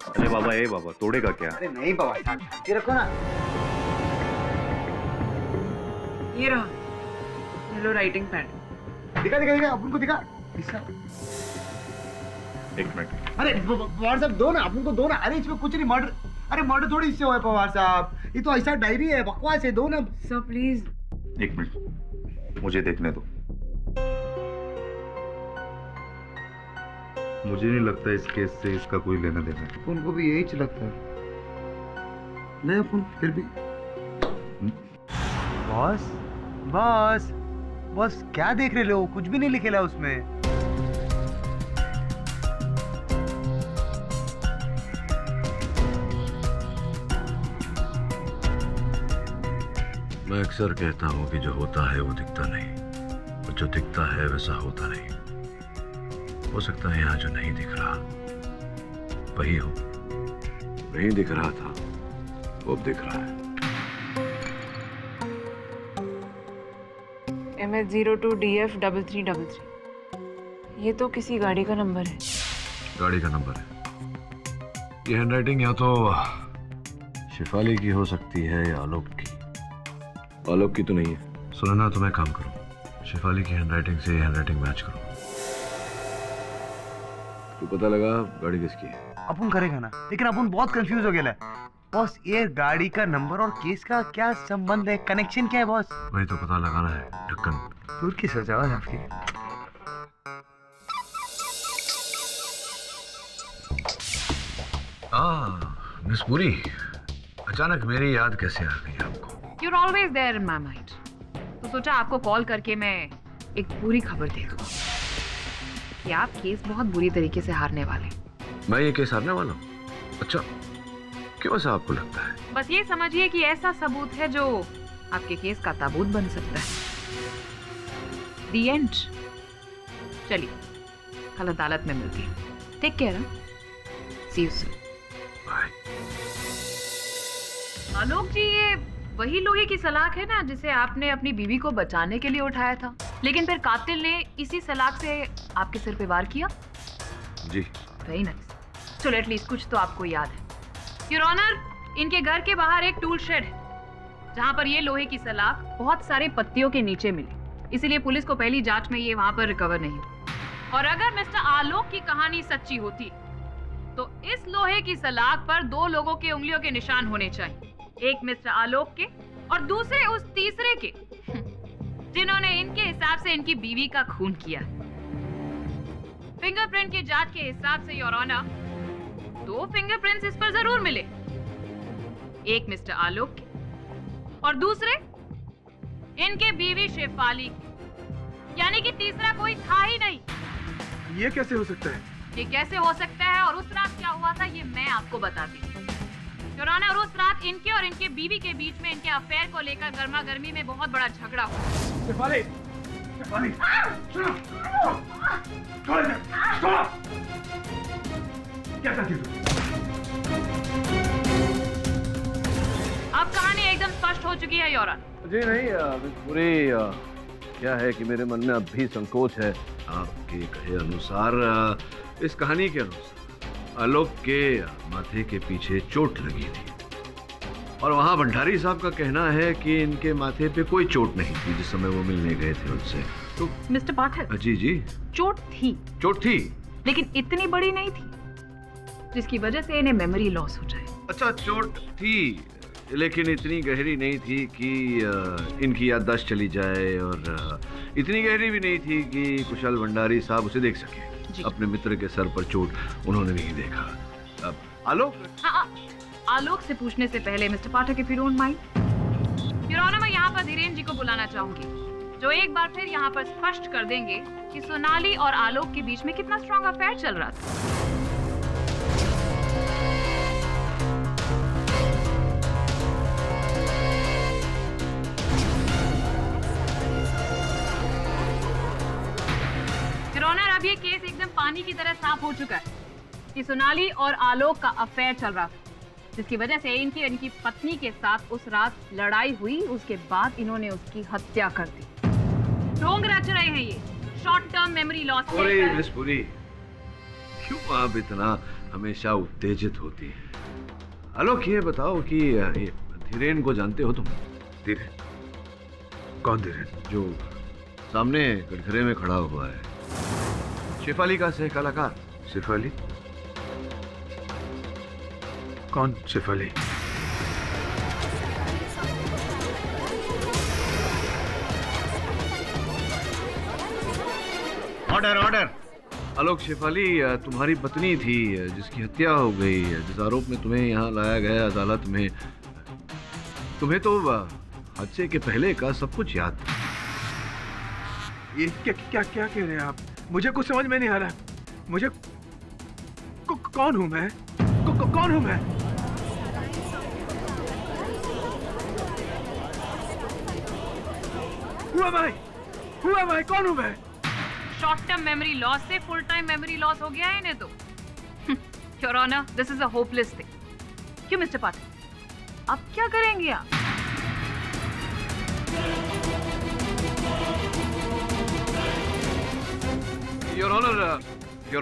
Speaker 1: अरे बाबा, ए बाबा, तोड़ेगा क्या?
Speaker 7: अरे नहीं पवार साहब, ये रखो ना.
Speaker 3: ये रहा येलो राइटिंग पैड.
Speaker 7: दिखा दिखा दिखा, अपन को दिखा.
Speaker 1: एक मिनट.
Speaker 7: अरे पवार साहब दो ना, अपन को दो ना. अरे इसमें कुछ नहीं. मर्डर, अरे मर्डर थोड़ी इससे हुआ है पवार साहब. ये तो ऐसा डायरी है, बकवास है. दो ना
Speaker 3: सर प्लीज.
Speaker 1: एक मिनट, मुझे देखने दो. मुझे नहीं लगता इस केस से इसका कोई लेना देना है.
Speaker 7: अपन को भी यही लगता है. नहीं अपन फिर भी. बॉस बॉस बॉस, क्या देख रहे हो? कुछ भी नहीं लिखेला उसमें.
Speaker 2: मैं अक्सर कहता हूँ कि जो होता है वो दिखता नहीं, और जो दिखता है वैसा होता नहीं. हो सकता है यहाँ जो नहीं दिख रहा वही हो. नहीं दिख रहा था वो अब दिख रहा है.
Speaker 3: MS02DF3333. ये तो किसी गाड़ी का नंबर है.
Speaker 2: गाड़ी का नंबर है. ये हैंडराइटिंग या तो शिफाली की हो सकती है या आलोक की. आलोक की तो नहीं है. सुनो ना, तुम एक काम करो, शिफाली की हैंडराइटिंग से हैंडराइटिंग मैच करो. तो पता लगा गाड़ी किसकी है.
Speaker 7: अपन करेगा ना, लेकिन अपन बहुत कंफ्यूज हो गया. बॉस, ये गाड़ी का नंबर और केस का क्या संबंध है? कनेक्शन क्या है बॉस?
Speaker 2: वही तो पता लगाना है. ढक्कन
Speaker 7: दूर की सजावट आपकी.
Speaker 2: मिस पुरी, अचानक मेरी याद कैसे आ गई आपको?
Speaker 5: You're always there in my mind. तो सोचा आपको कॉल करके मैं एक पूरी खबर दे दूं कि आप केस बहुत बुरी तरीके से हारने वाले.
Speaker 2: मैं ये केस हारने वाला हूँ? अच्छा, क्यों ऐसा आपको लगता है?
Speaker 5: बस ये समझिए कि ऐसा सबूत है जो आपके केस का ताबूत बन सकता है. The end. चलिए, कल अदालत में मिलती है. Take care. See you soon.
Speaker 2: Bye.
Speaker 5: Alok ji, ये वही लोहे की सलाख है ना जिसे आपने अपनी बीवी को बचाने के लिए उठाया था, लेकिन फिर कातिल ने इसी सलाख से आपके सिर पे वार किया.
Speaker 2: जी.
Speaker 5: Very nice. चलो एटलीस्ट कुछ तो आपको याद है. योर ऑनर, इनके घर के बाहर एक टूल शेड है जहां पर ये लोहे की सलाख बहुत सारे पत्तियों के नीचे मिली. इसीलिए पुलिस को पहली जांच में ये वहां पर रिकवर नहीं हुई. और अगर मिस्टर आलोक की कहानी सच्ची होती तो इस लोहे की सलाख पर दो लोगों के उंगलियों के निशान होने चाहिए. एक मिस्टर आलोक के और दूसरे उस तीसरे के जिन्होंने इनके हिसाब से इनकी बीवी का खून किया. फिंगरप्रिंट की जांच के हिसाब से योर ऑनर, दो फिंगरप्रिंट्स इस पर जरूर मिले. एक मिस्टर आलोक के और दूसरे इनके बीवी शेफाली की. यानी कि तीसरा कोई था ही नहीं.
Speaker 4: ये कैसे हो सकता है?
Speaker 5: ये कैसे हो सकता है और उस रात क्या हुआ था ये मैं आपको बताती हूँ. योर ऑनर, उस रात इनके और इनके बीवी के बीच में इनके अफेयर को लेकर गर्मा गर्मी में बहुत बड़ा झगड़ा हुआ.
Speaker 4: शेफाली, शेफाली, सुनो, छोड़ दे, छोड़. क्या करती तू?
Speaker 5: अब कहानी एकदम स्पष्ट हो चुकी है योर ऑनर.
Speaker 2: जी नहीं, पूरी क्या है कि मेरे मन में अब भी संकोच है. आपके कहे अनुसार, इस कहानी के अनुसार आलोक के माथे के पीछे चोट लगी थी, और वहाँ भंडारी साहब का कहना है कि इनके माथे पे कोई चोट नहीं थी जिस समय वो मिलने गए थे उनसे. तो
Speaker 5: मिस्टर पाठक,
Speaker 2: जी जी,
Speaker 5: चोट थी,
Speaker 2: चोट थी,
Speaker 5: लेकिन इतनी बड़ी नहीं थी जिसकी वजह से इन्हें मेमोरी लॉस हो जाए.
Speaker 2: अच्छा, चोट थी लेकिन इतनी गहरी नहीं थी कि इनकी याददाश्त चली जाए, और इतनी गहरी भी नहीं थी कि कुशल भंडारी साहब उसे देख सके. अपने मित्र के सर पर चोट उन्होंने नहीं देखा. अब आलोक,
Speaker 5: आलोक से पूछने से पहले mister Pathak, if you don't mind, your honour, मैं यहाँ पर धीरेन जी को बुलाना चाहूंगी, जो एक बार फिर यहाँ पर स्पष्ट कर देंगे कि सोनाली और आलोक के बीच में कितना स्ट्रॉन्ग अफेयर चल रहा था. अब ये केस एकदम पानी की तरह साफ हो चुका है कि सोनाली और आलोक का अफेयर चल रहा था, जिसकी वजह से इनकी इनकी पत्नी के साथ उस रात लड़ाई हुई। उसके बाद इन्होंने उसकी हत्या कर दी। ढोंग रच रहे हैं ये short term memory loss.
Speaker 2: Miss Puri, क्यों आप इतना हमेशा उत्तेजित होती हैं? आलोक, ये बताओ कि ये धीरेन को जानते हो तुम?
Speaker 4: धीरेन? कौन धीरेन?
Speaker 2: जो सामने कटघरे में खड़ा हुआ है, शेफाली का सह कलाकार।
Speaker 4: शेफाली? कौन शेफाली?
Speaker 11: Order order.
Speaker 2: आलोक, शेफाली तुम्हारी पत्नी थी जिसकी हत्या हो गई, जिस आरोप में तुम्हें यहाँ लाया गया अदालत में। तुम्हें तो हादसे के पहले का सब कुछ याद था।
Speaker 4: ये क्या क्या क्या कह रहे हैं आप? मुझे कुछ समझ में नहीं आ रहा। मुझे कौन हूं मैं? कौन हूं मैं? Who am I? कौन हूं मैं?
Speaker 5: शॉर्ट टर्म मेमोरी लॉस से फुल टाइम मेमोरी लॉस हो गया है इन्हें तो। Your honour, this is a hopeless thing. क्यों मिस्टर पाठक, अब क्या करेंगे आप?
Speaker 2: योर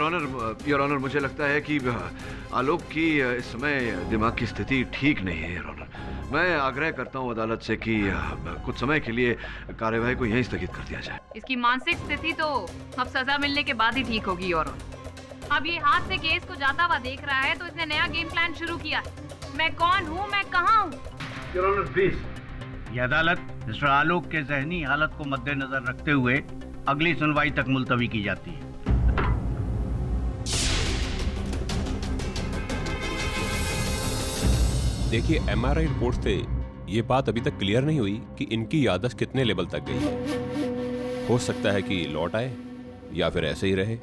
Speaker 2: ऑनर, मुझे लगता है कि आलोक की इस समय दिमाग की स्थिति ठीक नहीं है। योर ऑनर, मैं आग्रह करता हूं अदालत से कि कुछ समय के लिए कार्यवाही को यहीं स्थगित कर दिया जाए।
Speaker 5: इसकी मानसिक स्थिति तो अब सजा मिलने के बाद ही ठीक होगी। योर ऑनर, अब ये हाथ से केस को जाता हुआ देख रहा है तो इसने नया गेम प्लान शुरू किया है। मैं कौन हूँ, मैं कहाँ हूँ?
Speaker 2: Your honour please.
Speaker 11: यह अदालत मिस्टर आलोक के जहनी हालत को मद्देनजर रखते हुए अगली सुनवाई तक मुलतवी की जाती है।
Speaker 12: देखिए, एमआरआई रिपोर्ट से ये बात अभी तक क्लियर नहीं हुई कि इनकी याददाश्त कितने लेवल तक गई है। हो सकता है कि लौट आए या फिर ऐसे ही रहे।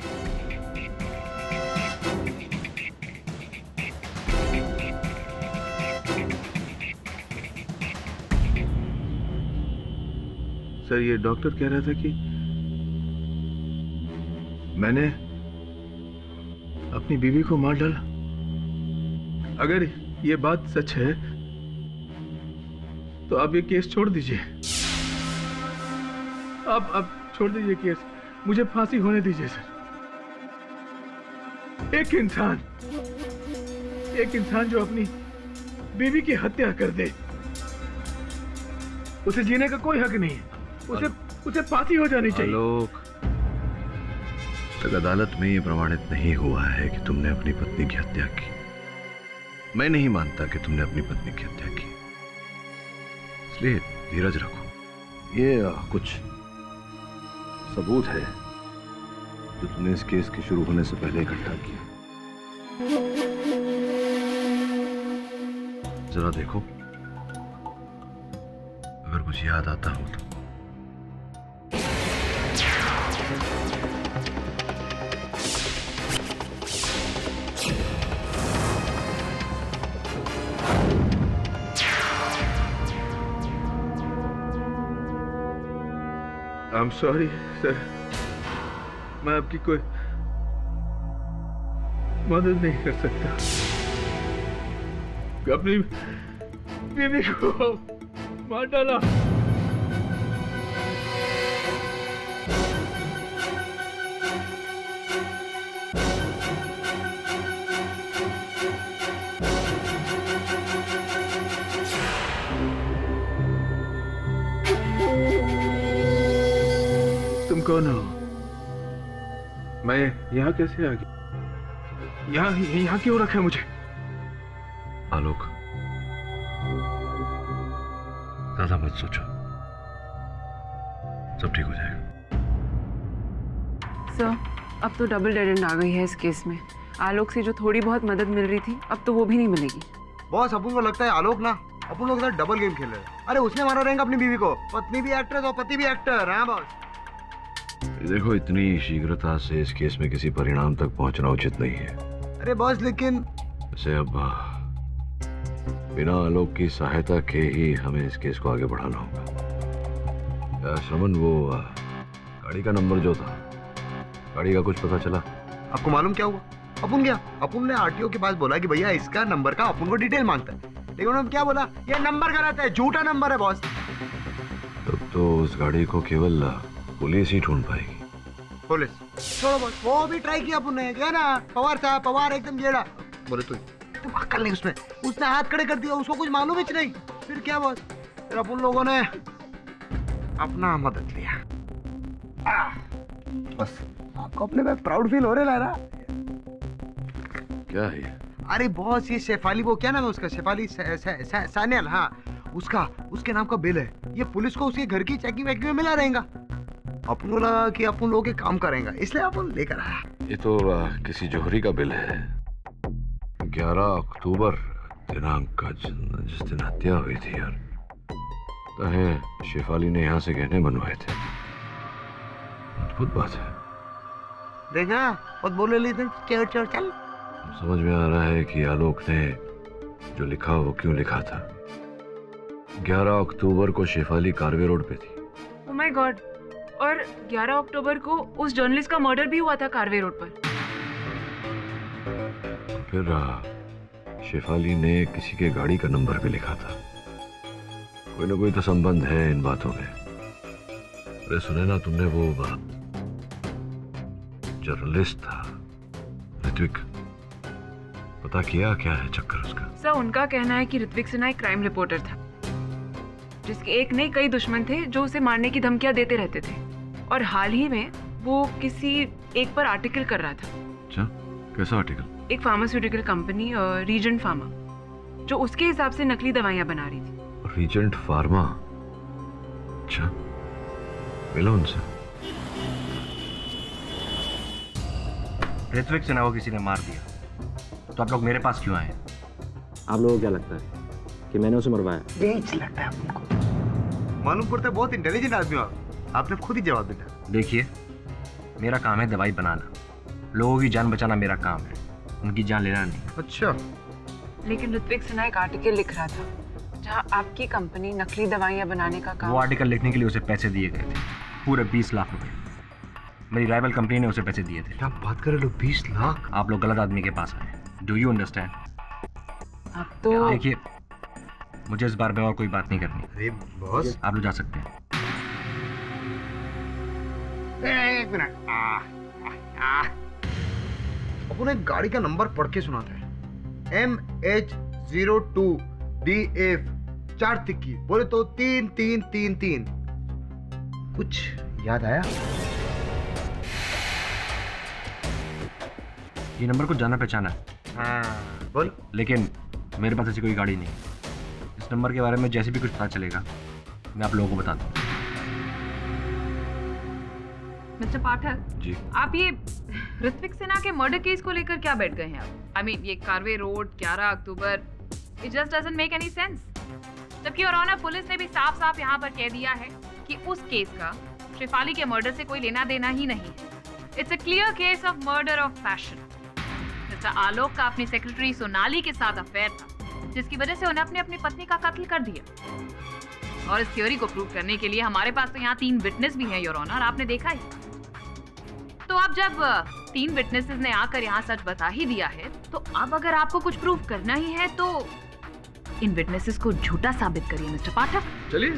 Speaker 4: सर, ये डॉक्टर कह रहा था कि मैंने अपनी बीवी को मार डाला। अगर ये बात सच है तो आप ये केस छोड़ दीजिए। आप छोड़ दीजिए केस, मुझे फांसी होने दीजिए सर। एक इंसान जो अपनी बीवी की हत्या कर दे, उसे जीने का कोई हक नहीं है। उसे फांसी हो जानी चाहिए।
Speaker 2: आलोक, तक अदालत में ये प्रमाणित नहीं हुआ है कि तुमने अपनी पत्नी की हत्या की। मैं नहीं मानता कि तुमने अपनी पत्नी की हत्या की, इसलिए धीरज रखो। ये कुछ सबूत है जो तुमने इस केस के शुरू होने से पहले इकट्ठा किया। जरा देखो, अगर कुछ याद आता हो तो।
Speaker 4: I'm sorry, sir. मैं आपकी कोई मदद नहीं कर सकता। अपनी बीवी को मार डाला। तुम कौन हो? मैं यहाँ कैसे आ गया? यहाँ क्यों रखा है मुझे?
Speaker 2: आलोक, ज्यादा मत सोचो, सब ठीक हो जाएगा।
Speaker 3: सर, अब तो डबल डेड एंड आ गई है इस केस में। आलोक से जो थोड़ी बहुत मदद मिल रही थी, अब तो वो भी नहीं मिलेगी।
Speaker 7: बॉस, अपन को लगता है आलोक ना अपन लोग साथ डबल गेम खेल रहे हैं। अरे उसने मारा रहेगा अपनी बीवी को। पत्नी भी एक्टर और पति भी एक्टर। हाँ बॉस।
Speaker 2: देखो, इतनी शीघ्रता से इस केस में किसी परिणाम तक पहुंचना उचित नहीं है।
Speaker 7: अरे बॉस, लेकिन
Speaker 2: वैसे अब बिना आलोक की सहायता के ही हमें इस केस को आगे बढ़ाना होगा। श्रवण, वो गाड़ी का नंबर जो था, गाड़ी का कुछ पता चला?
Speaker 7: आपको मालूम क्या हुआ? अपन गया, अपन ने आरटीओ के पास बोला कि भैया इसका नंबर का अपन को डिटेल मांगता है, लेकिन उन्होंने क्या बोला, ये नंबर गलत है, झूठा नंबर है बॉस।
Speaker 2: तब तो उस गाड़ी को केवल पुलिस ही ढूंढ पाएगी।
Speaker 7: पुलिस छोड़ो बॉस, वो भी ट्राई किया अपन ने, क्या ना पवार था, पवार एकदम जेड़ा बोले तुम अक्ल नहीं उसमें, उसने हाथ खड़े कर दिया, उसको कुछ मालूम ही नहीं। फिर क्या बॉस, फिर अपन लोगों ने अपना मदद लिया। बस आपको अपने में प्राउड फील हो रहा है ना?
Speaker 2: क्या है ये?
Speaker 7: अरे बॉस ये शेफाली, वो क्या नाम है उसका, शेफाली सान्याल, हाँ उसके नाम का बिल है। ये पुलिस को उसके घर की चेकिंग वेकिंग में मिला रहेगा। अपन को लगा कि अपन लोग काम करेंगे, इसलिए अपन लेकर आया।
Speaker 2: ये तो किसी जौहरी का बिल है। 11 अक्टूबर दिनांक का जिस दिन हत्या हुई थी यार, तो है शेफाली ने यहाँ से गहने बनवाए थे। अद्भुत बात है।
Speaker 7: देखा बहुत बोले ली चल चल चल।
Speaker 2: समझ में आ रहा है कि आलोक ने जो लिखा वो क्यों लिखा था। 11 अक्टूबर को शेफाली कारवे रोड पे थी।
Speaker 3: ओह माय गॉड, और 11 अक्टूबर को उस जर्नलिस्ट का मर्डर भी हुआ था कारवे रोड पर।
Speaker 2: फिर शेफाली ने किसी के गाड़ी का नंबर भी लिखा था। कोई ना कोई तो संबंध है इन बातों में। अरे सुने ना तुमने, वो जर्नलिस्ट था ऋत्विक, पता किया क्या है चक्कर उसका?
Speaker 3: सर उनका कहना है कि ऋत्विक सिन्हा एक क्राइम रिपोर्टर था, जिसके एक नहीं कई दुश्मन थे जो उसे मारने की धमकियां देते रहते थे, और हाल ही में वो किसी एक पर आर्टिकल कर रहा था।
Speaker 2: अच्छा, कैसा आर्टिकल?
Speaker 3: एक फार्मास्यूटिकल कंपनी रीजेंट फार्मा, जो उसके हिसाब से नकली दवाइयां बना रही थी।
Speaker 2: Regent Pharma? अच्छा, मिलो उनसे।
Speaker 11: ऋत्विक सिन्हा को किसी ने मार दिया, तो आप लोग मेरे पास क्यों आए?
Speaker 13: आप लोगों को क्या लगता है कि मैंने उसे मरवाया?
Speaker 7: बेच लगता है आपको। मालूम पड़ता है बहुत इंटेलिजेंट आदमी हो आप। आपने खुद ही जवाब दिया।
Speaker 11: देखिए, मेरा काम है दवाई बनाना, लोगों की जान बचाना मेरा काम है, उनकी जान लेना नहीं।
Speaker 7: अच्छा,
Speaker 3: लेकिन ऋत्विक सिन्हा एक आर्टिकल लिख रहा था जहां आपकी कंपनी नकली दवाइयां बनाने का काम।
Speaker 11: वो आर्टिकल लिखने के लिए उसे पैसे दिए गए थे, पूरे 20 लाख रुपए। मेरी राइवल कंपनी ने उसे पैसे दिए थे।
Speaker 7: क्या बात कर रहे हो, 20 लाख?
Speaker 11: आप लोग गलत आदमी के पास आए। Do you understand?
Speaker 3: अब तो
Speaker 11: देखिए, मुझे इस बार में और कोई बात नहीं करनी।
Speaker 7: अरे बॉस,
Speaker 11: आप लोग जा सकते हैं।
Speaker 7: एक मिनट। अपन एक गाड़ी का नंबर पढ़ के सुनाता है, MH02DF 4 तिक्की, बोले तो 3333। कुछ याद आया?
Speaker 11: ये नंबर को जाना पहचाना है।
Speaker 7: हाँ बोल।
Speaker 11: लेकिन मेरे पास ऐसी कोई गाड़ी नहीं। इस नंबर के बारे में जैसे भी कुछ पता चलेगा मैं आप लोगों को बता दूँ।
Speaker 5: मिस्टर पाठक
Speaker 2: जी,
Speaker 5: आप ये ऋत्विक सिन्हा के मर्डर केस को लेकर क्या बैठ गए हैं आप? आई मीन ये Karve road 11 October, it just doesn't make any sense. जबकि और ऑनर पुलिस ने भी साफ साफ यहाँ पर कह दिया है कि उस केस का शेफाली के मर्डर से कोई लेना देना ही नहीं है। It's a clear case of murder of passion. Mister Alok का अपनी सेक्रेटरी सोनाली के साथ अफेयर था, जिसकी वजह से उन्हें अपनी अपनी का कत्ल कर दिया। और इस थ्योरी को प्रूव करने के लिए हमारे पास तो यहाँ 3 विटनेस भी हैं योर ऑनर, आपने देखा ही। तो अब जब 3 विटनेसेस ने आकर यहाँ सच बता ही दिया है, तो अब अगर आपको कुछ प्रूव करना ही है तो इन विटनेसेस को झूठा साबित करिए मिस्टर पाठक।
Speaker 2: चलिए,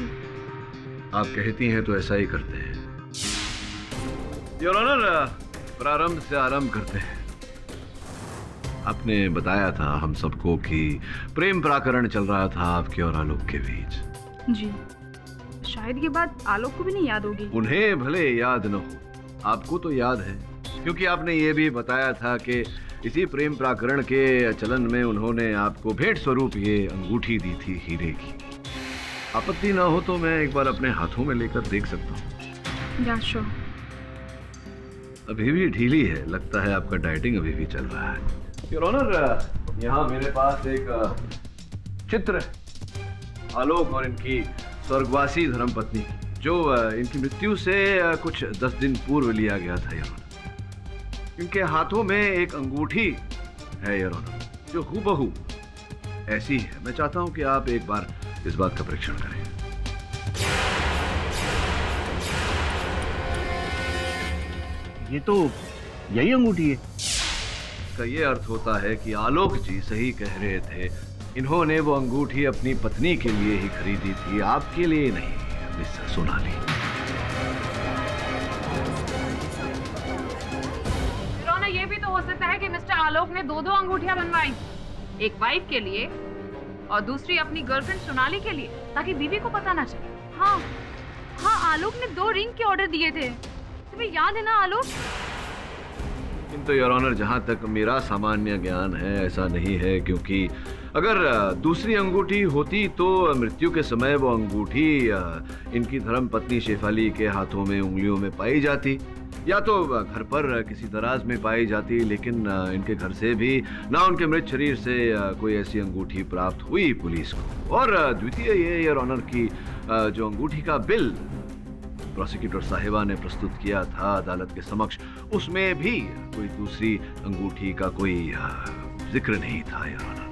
Speaker 2: आप कहती हैं तो ऐसा ही करते हैं। योर ऑनर, प्रारंभ से आरंभ करते हैं। आपने बताया था हम सबको कि प्रेम प्रकरण चल रहा था आपके और आलोक के बीच।
Speaker 9: जी, शायद ये बात आलोक को भी नहीं याद होगी।
Speaker 2: उन्हें भले याद न हो, आपको तो याद है, क्योंकि आपने ये भी बताया था कि इसी प्रेम प्रकरण के चलन में उन्होंने आपको भेंट स्वरूप ये अंगूठी दी थी हीरे की। आपत्ति ना हो तो मैं एक बार अपने हाथों में लेकर देख सकता हूँ?
Speaker 9: या श्योर।
Speaker 2: अभी भी ढीली है, लगता है आपका डाइटिंग अभी भी चल रहा है। योर ऑनर, यहाँ मेरे पास एक चित्र है आलोक और इनकी स्वर्गवासी धर्मपत्नी, जो इनकी मृत्यु से कुछ 10 दिन पूर्व लिया गया था। योर ऑनर, इनके हाथों में एक अंगूठी है योर ऑनर, जो हूबहू ऐसी है। मैं चाहता हूं कि आप एक बार इस बात का परीक्षण करें।
Speaker 11: ये तो यही अंगूठी है।
Speaker 2: इसका ये अर्थ होता है कि आलोक जी सही कह रहे थे। इन्होंने वो अंगूठी अपनी पत्नी के लिए ही खरीदी थी, आपके लिए नहीं मिस्टर सोनाली।
Speaker 5: रोना, ये भी तो हो सकता है कि मिस्टर आलोक ने दो अंगूठियां बनवाई, एक वाइफ के लिए और दूसरी अपनी गर्लफ्रेंड सोनाली के लिए, ताकि बीवी को पता ना चले। हाँ हाँ, आलोक ने 2 रिंग के ऑर्डर दिए थे, तुम्हें याद है ना आलोक?
Speaker 2: किंतु योर ऑनर, जहां तक मेरा सामान्य ज्ञान है ऐसा नहीं है, क्योंकि अगर दूसरी अंगूठी होती तो मृत्यु के समय वो अंगूठी इनकी धर्मपत्नी शेफाली के हाथों में, उंगलियों में पाई जाती, या तो घर पर किसी दराज में पाई जाती, लेकिन इनके घर से भी ना उनके मृत शरीर से कोई ऐसी अंगूठी प्राप्त हुई पुलिस को। और द्वितीय ये योर ऑनर की जो अंगूठी का बिल प्रोसिक्यूटर साहिबा ने प्रस्तुत किया था अदालत के समक्ष, उसमें भी कोई दूसरी अंगूठी का कोई जिक्र नहीं था योर ऑनर,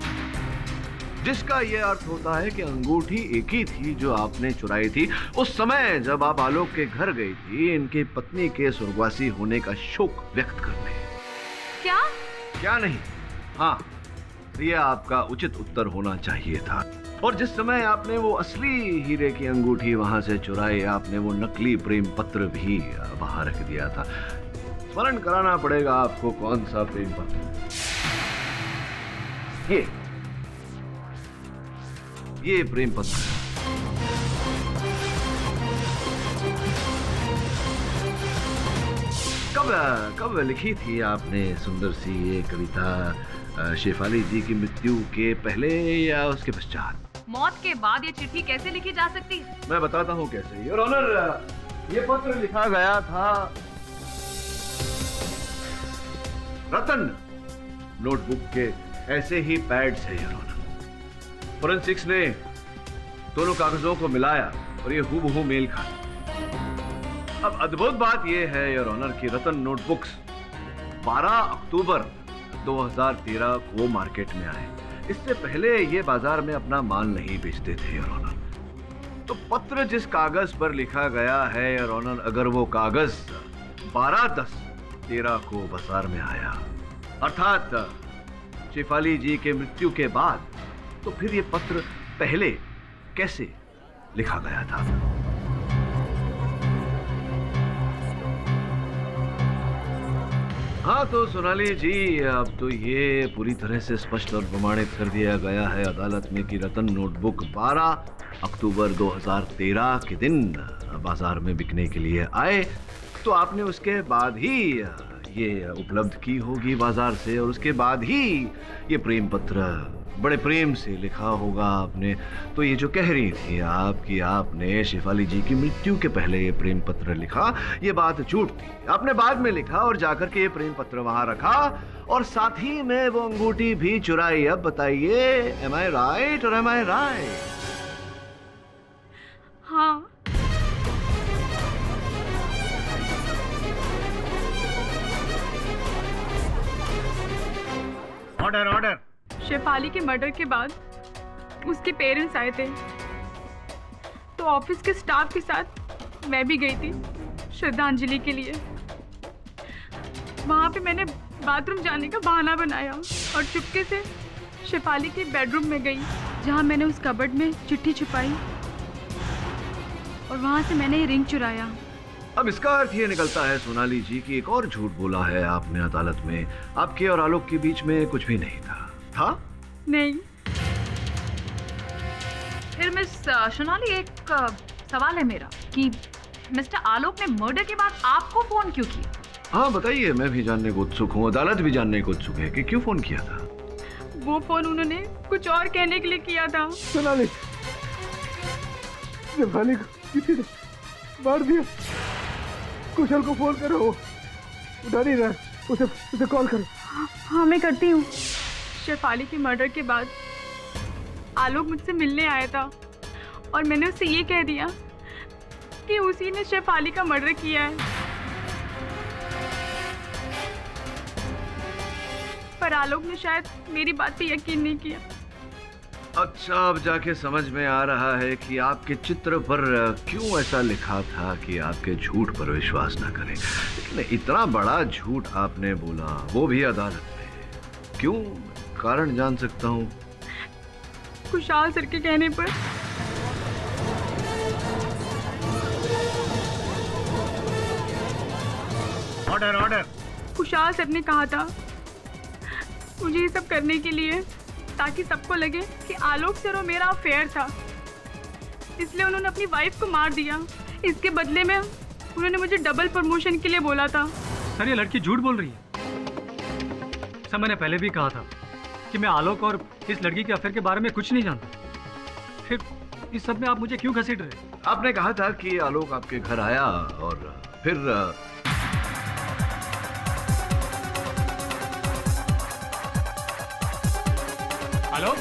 Speaker 2: जिसका यह अर्थ होता है कि अंगूठी एक ही थी जो आपने चुराई थी उस समय जब आप आलोक के घर गई थी इनकी पत्नी के स्वर्गवासी होने का शोक व्यक्त करने।
Speaker 5: क्या
Speaker 2: नहीं, हाँ, यह आपका उचित उत्तर होना चाहिए था। और जिस समय आपने वो असली हीरे की अंगूठी वहां से चुराई, आपने वो नकली प्रेम पत्र भी बाहर रख दिया था। स्मरण कराना पड़ेगा आपको कौन सा प्रेम पत्र। ये प्रेम पत्र कब लिखी थी आपने सुंदर सी ये कविता? शेफाली जी की मृत्यु के पहले या उसके पश्चात?
Speaker 5: मौत के बाद ये चिट्ठी कैसे लिखी जा सकती है?
Speaker 2: मैं बताता हूँ कैसे योर ऑनर। ये पत्र लिखा गया था रतन नोटबुक के ऐसे ही पैड से योर ऑनर। फोरेंसिक्स ने दोनों कागजों को मिलाया और ये हूबहू मेल खाया। अब अद्भुत बात यह है योर ऑनर कि रतन नोटबुक्स 12 अक्टूबर 2013 को मार्केट में आए। इससे पहले ये बाजार में अपना माल नहीं बेचते थे योर ऑनर। तो पत्र जिस कागज पर लिखा गया है योर ऑनर, अगर वो कागज 12/10/13 को बाजार में आया, अर्थात शेफाली जी के मृत्यु के बाद, तो फिर ये पत्र पहले कैसे लिखा गया था? हाँ तो सोनाली जी, अब तो ये पूरी तरह से स्पष्ट और प्रमाणित कर दिया गया है अदालत में कि रतन नोटबुक 12 अक्टूबर 2013 के दिन बाजार में बिकने के लिए आए, तो आपने उसके बाद ही ये उपलब्ध की होगी बाजार से, और उसके बाद ही ये प्रेम पत्र बड़े प्रेम से लिखा होगा आपने। तो ये जो कह रही थी कि आपने शेफाली जी की मृत्यु के पहले ये प्रेम पत्र लिखा, ये बात झूठ थी। आपने बाद में लिखा और जाकर के ये प्रेम पत्र वहां रखा और साथ ही में वो अंगूठी भी चुराई। अब बताइए, एम आई राइट और एम आई राइट?
Speaker 5: हाँ।
Speaker 11: Order order.
Speaker 3: शेफाली के मर्डर के बाद उसके पेरेंट्स आए थे, तो ऑफिस के स्टाफ के साथ मैं भी गई थी श्रद्धांजलि के लिए। वहाँ पे मैंने बाथरूम जाने का बहाना बनाया और चुपके से शेफाली के बेडरूम में गई, जहाँ मैंने उस कबर्ड में चिट्ठी छुपाई और वहाँ से मैंने ये रिंग चुराया।
Speaker 2: अब इसका अर्थ ये निकलता है सोनाली जी कि एक और झूठ बोला है आपने अदालत में। आपके और आलोक के बीच में कुछ भी नहीं था।
Speaker 3: नहीं।
Speaker 5: फिर मिस सोनाली, एक सवाल है मेरा कि मिस्टर आलोक ने मर्डर के बाद आपको फोन क्यों किया?
Speaker 2: हाँ बताइए, मैं भी जानने को उत्सुक हूँ, अदालत भी जानने को उत्सुक है कि क्यों फोन किया था।
Speaker 3: वो फोन उन्होंने कुछ और कहने के लिए किया था।
Speaker 7: सोनाली, शेफाली को किसी ने मार दिया। कुशल को फोन करो, उठा नहीं रहा, उसे कॉल करो।
Speaker 3: हाँ मैं करती हूँ। शेफाली के मर्डर के बाद आलोक मुझसे मिलने आया था और मैंने उससे ये कह दिया कि उसी ने शेफाली का मर्डर किया है, पर आलोक ने शायद मेरी बात पे यकीन नहीं किया।
Speaker 2: अच्छा, अब जाके समझ में आ रहा है कि आपके चित्र पर क्यों ऐसा लिखा था कि आपके झूठ पर विश्वास न करें। लेकिन इतना बड़ा झूठ आपने बोला, वो भी अदालत में। क्यों, कारण जान सकता हूँ?
Speaker 3: खुशहाल सर के कहने पर।
Speaker 11: Order order.
Speaker 3: खुशहाल सर ने कहा था मुझे ये सब करने के लिए ताकि सबको लगे कि आलोक सर और मेरा अफेयर था, इसलिए उन्होंने अपनी वाइफ को मार दिया। इसके बदले में उन्होंने मुझे डबल प्रमोशन के लिए बोला था।
Speaker 10: सर ये लड़की झूठ बोल रही है। सर मैंने पहले भी कहा था कि मैं आलोक और इस लड़की के अफेयर के बारे में कुछ नहीं जानता, फिर इस सब में आप मुझे क्यों घसीट रहे?
Speaker 2: आपने कहा था कि आलोक आपके घर आया और फिर
Speaker 10: आलोक?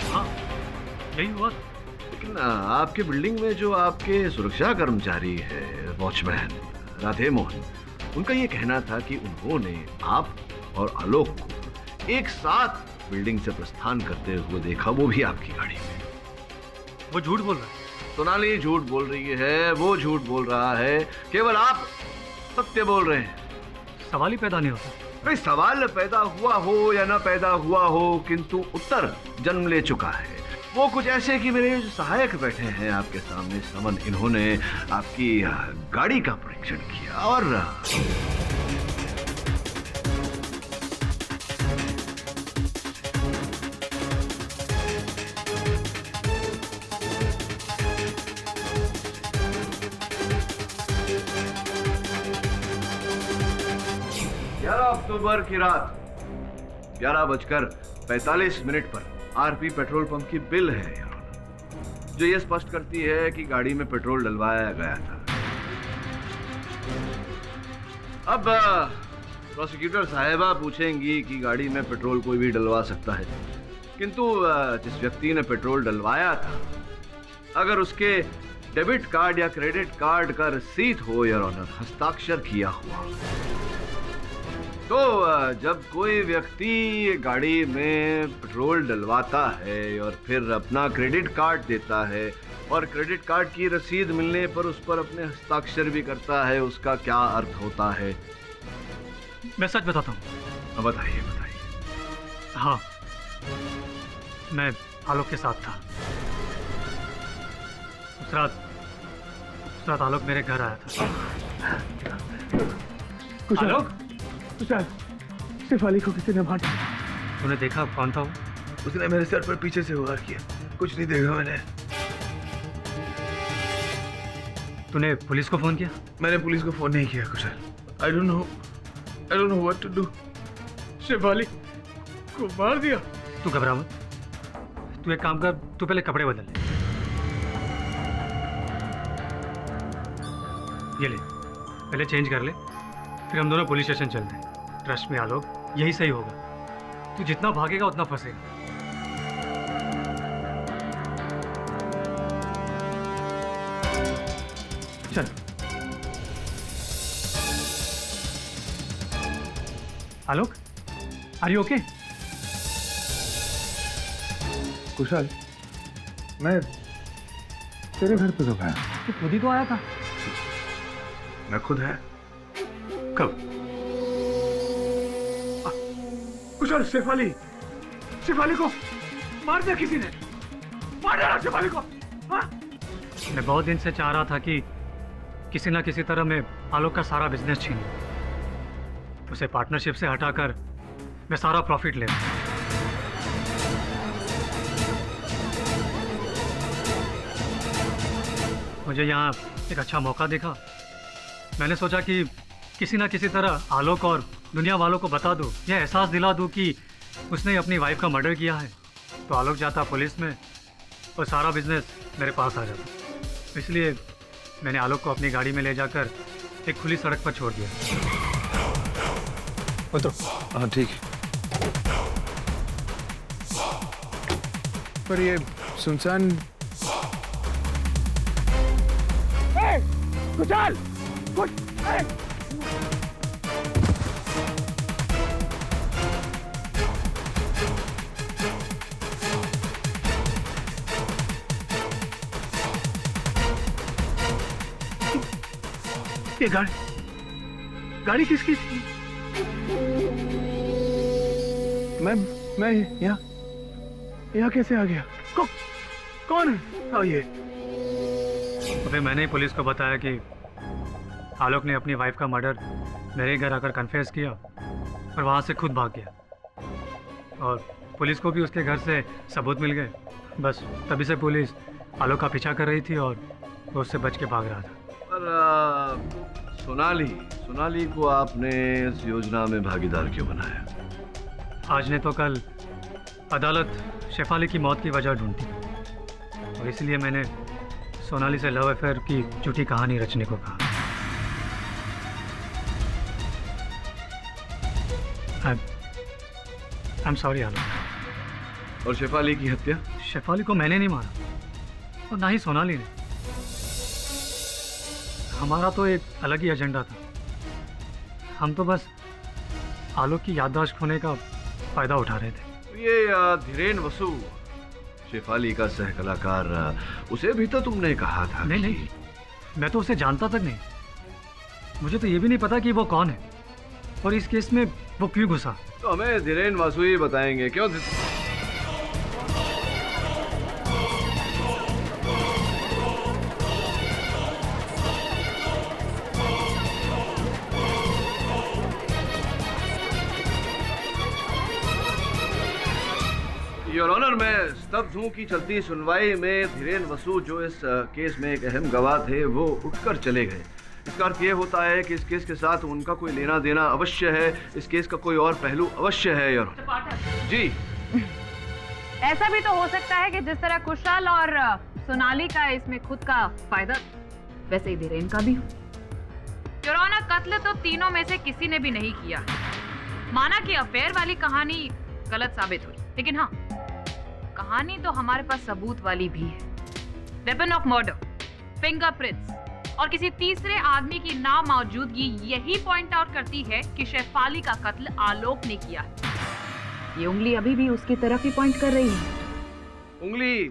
Speaker 10: हाँ यही हुआ।
Speaker 2: लेकिन आपके बिल्डिंग में जो आपके सुरक्षा कर्मचारी है, वॉचमैन राधे मोहन, उनका ये कहना था कि उन्होंने आप और आलोक को एक साथ बिल्डिंग से प्रस्थान करते हुए देखा, वो भी आपकी गाड़ी में।
Speaker 10: वो झूठ बोल रहा है।
Speaker 2: सोनाली झूठ बोल रही है, वो झूठ बोल रहा है, केवल आप सत्य बोल रहे हैं।
Speaker 10: सवाल ही पैदा नहीं होता।
Speaker 2: भाई सवाल पैदा हुआ हो या ना पैदा हुआ हो, किंतु उत्तर जन्म ले चुका है। वो कुछ ऐसे कि मेरे जो सहायक बैठे हैं आपके सामने समन, इन्होंने आपकी गाड़ी का परीक्षण किया और 11 अक्टूबर की रात 11:45 पर आरपी पेट्रोल पंप की बिल है जो ये स्पष्ट करती है कि गाड़ी में पेट्रोल डलवाया गया था। अब प्रोसिक्यूटर साहिबा पूछेंगी कि गाड़ी में पेट्रोल कोई भी डलवा सकता है, किंतु जिस व्यक्ति ने पेट्रोल डलवाया था, अगर उसके डेबिट कार्ड या क्रेडिट कार्ड का रसीद हो या ऑनर, हस्ताक्षर किया हुआ, तो जब कोई व्यक्ति गाड़ी में पेट्रोल डलवाता है और फिर अपना क्रेडिट कार्ड देता है और क्रेडिट कार्ड की रसीद मिलने पर उस पर अपने हस्ताक्षर भी करता है, उसका क्या अर्थ होता है?
Speaker 10: मैं सच बताता हूँ।
Speaker 2: बताइए बताइए।
Speaker 10: हाँ, मैं आलोक के साथ था। उस रात आलोक मेरे घर आया था। आलोक,
Speaker 4: शेफाली को किसी ने मार दिया।
Speaker 10: तूने देखा कौन था वो?
Speaker 4: उसने मेरे सर पर पीछे से वार किया। कुछ नहीं देखा मैंने।
Speaker 10: तूने पुलिस को फोन किया?
Speaker 4: मैंने पुलिस को फोन नहीं किया Kushal. I don't know what to do. Shefali को मार दिया।
Speaker 10: तू घबरा मत। तू एक काम कर, तू पहले कपड़े बदल ले। ये ले, पहले चेंज कर ले, फिर हम दोनों पुलिस स्टेशन चलते हैं। ट्रस्ट में आलोक, यही सही होगा। तू जितना भागेगा उतना फंसेगा। चल। आलोक, आर यू ओके?
Speaker 4: कुशल, मैं तेरे घर पे कब आया?
Speaker 10: तू खुद ही तो आया था।
Speaker 4: मैं खुद है?
Speaker 10: कब?
Speaker 4: कुशल, शेफाली को मार दिया किसी ने। मार डाला शेफाली को। हाँ?
Speaker 10: मैं बहुत दिन से चाह रहा था कि किसी ना किसी तरह मैं आलोक का सारा बिजनेस छीन लूं, उसे पार्टनरशिप से हटाकर मैं सारा प्रॉफिट ले लूं। मुझे यहाँ एक अच्छा मौका दिखा। मैंने सोचा कि किसी ना किसी तरह आलोक और दुनिया वालों को बता दूं, यह एहसास दिला दूं कि उसने अपनी वाइफ का मर्डर किया है, तो आलोक जाता पुलिस में और सारा बिजनेस मेरे पास आ जाता। इसलिए मैंने आलोक को अपनी गाड़ी में ले जाकर एक खुली सड़क पर छोड़ दिया।
Speaker 4: उतरो। हाँ ठीक है। पर ये सुनसान। कुशल! ये गाड़ी किसकी थी? मैं यहाँ कैसे आ गया? कौन है ये?
Speaker 10: अबे मैंने ही पुलिस को बताया कि आलोक ने अपनी वाइफ का मर्डर मेरे घर आकर कन्फेस किया और वहाँ से खुद भाग गया। और पुलिस को भी उसके घर से सबूत मिल गए। बस तभी से पुलिस आलोक का पीछा कर रही थी और वो उससे बच के भाग रहा था।
Speaker 2: पर सोनाली को आपने इस योजना में भागीदार क्यों बनाया?
Speaker 10: आज ने तो कल अदालत शेफाली की मौत की वजह ढूंढती और इसलिए मैंने सोनाली से लव अफेयर की झूठी कहानी रचने को कहा। आई एम सॉरी आलोक।
Speaker 2: और शेफाली की हत्या?
Speaker 10: शेफाली को मैंने नहीं मारा और ना ही सोनाली ने। हमारा तो एक अलग ही एजेंडा था। हम तो बस आलोक की याददाश्त खोने का फायदा उठा रहे थे।
Speaker 2: ये धीरेन वसु, शेफाली का सह कलाकार, उसे भी तो तुमने कहा था।
Speaker 10: नहीं, मैं तो उसे जानता तक नहीं। मुझे तो ये भी नहीं पता कि वो कौन है और इस केस में वो क्यों घुसा।
Speaker 2: तो हमें धीरेन वसु ही बताएंगे। क्यों? योर ऑनर, मैं स्तब्ध हूँ कि चलती सुनवाई में धीरेन वसु जो इस केस में एक अहम गवाह थे वो उठकर चले गए। इसका अर्थ ये होता है कि इस केस के साथ उनका कोई लेना देना अवश्य है। इस केस का कोई और पहलू अवश्य है। योर जी,
Speaker 5: ऐसा भी तो हो सकता है कि जिस तरह कुशाल और सोनाली का इसमें खुद का फायदा, वैसे ही धीरेन का भी हो। योर ऑनर, कत्ल तो तीनों में से किसी ने भी नहीं किया। माना कि अफेयर वाली कहानी गलत साबित हुई, लेकिन हाँ, कहानी तो हमारे पास सबूत वाली भी है। वेपन ऑफ मर्डर, फिंगरप्रिंट्स और किसी तीसरे आदमी की नामौजूदगी यही पॉइंट आउट करती है कि शेफाली का कत्ल आलोक ने किया है। ये उंगली अभी भी उसकी तरफ ही पॉइंट कर रही है।
Speaker 2: उंगली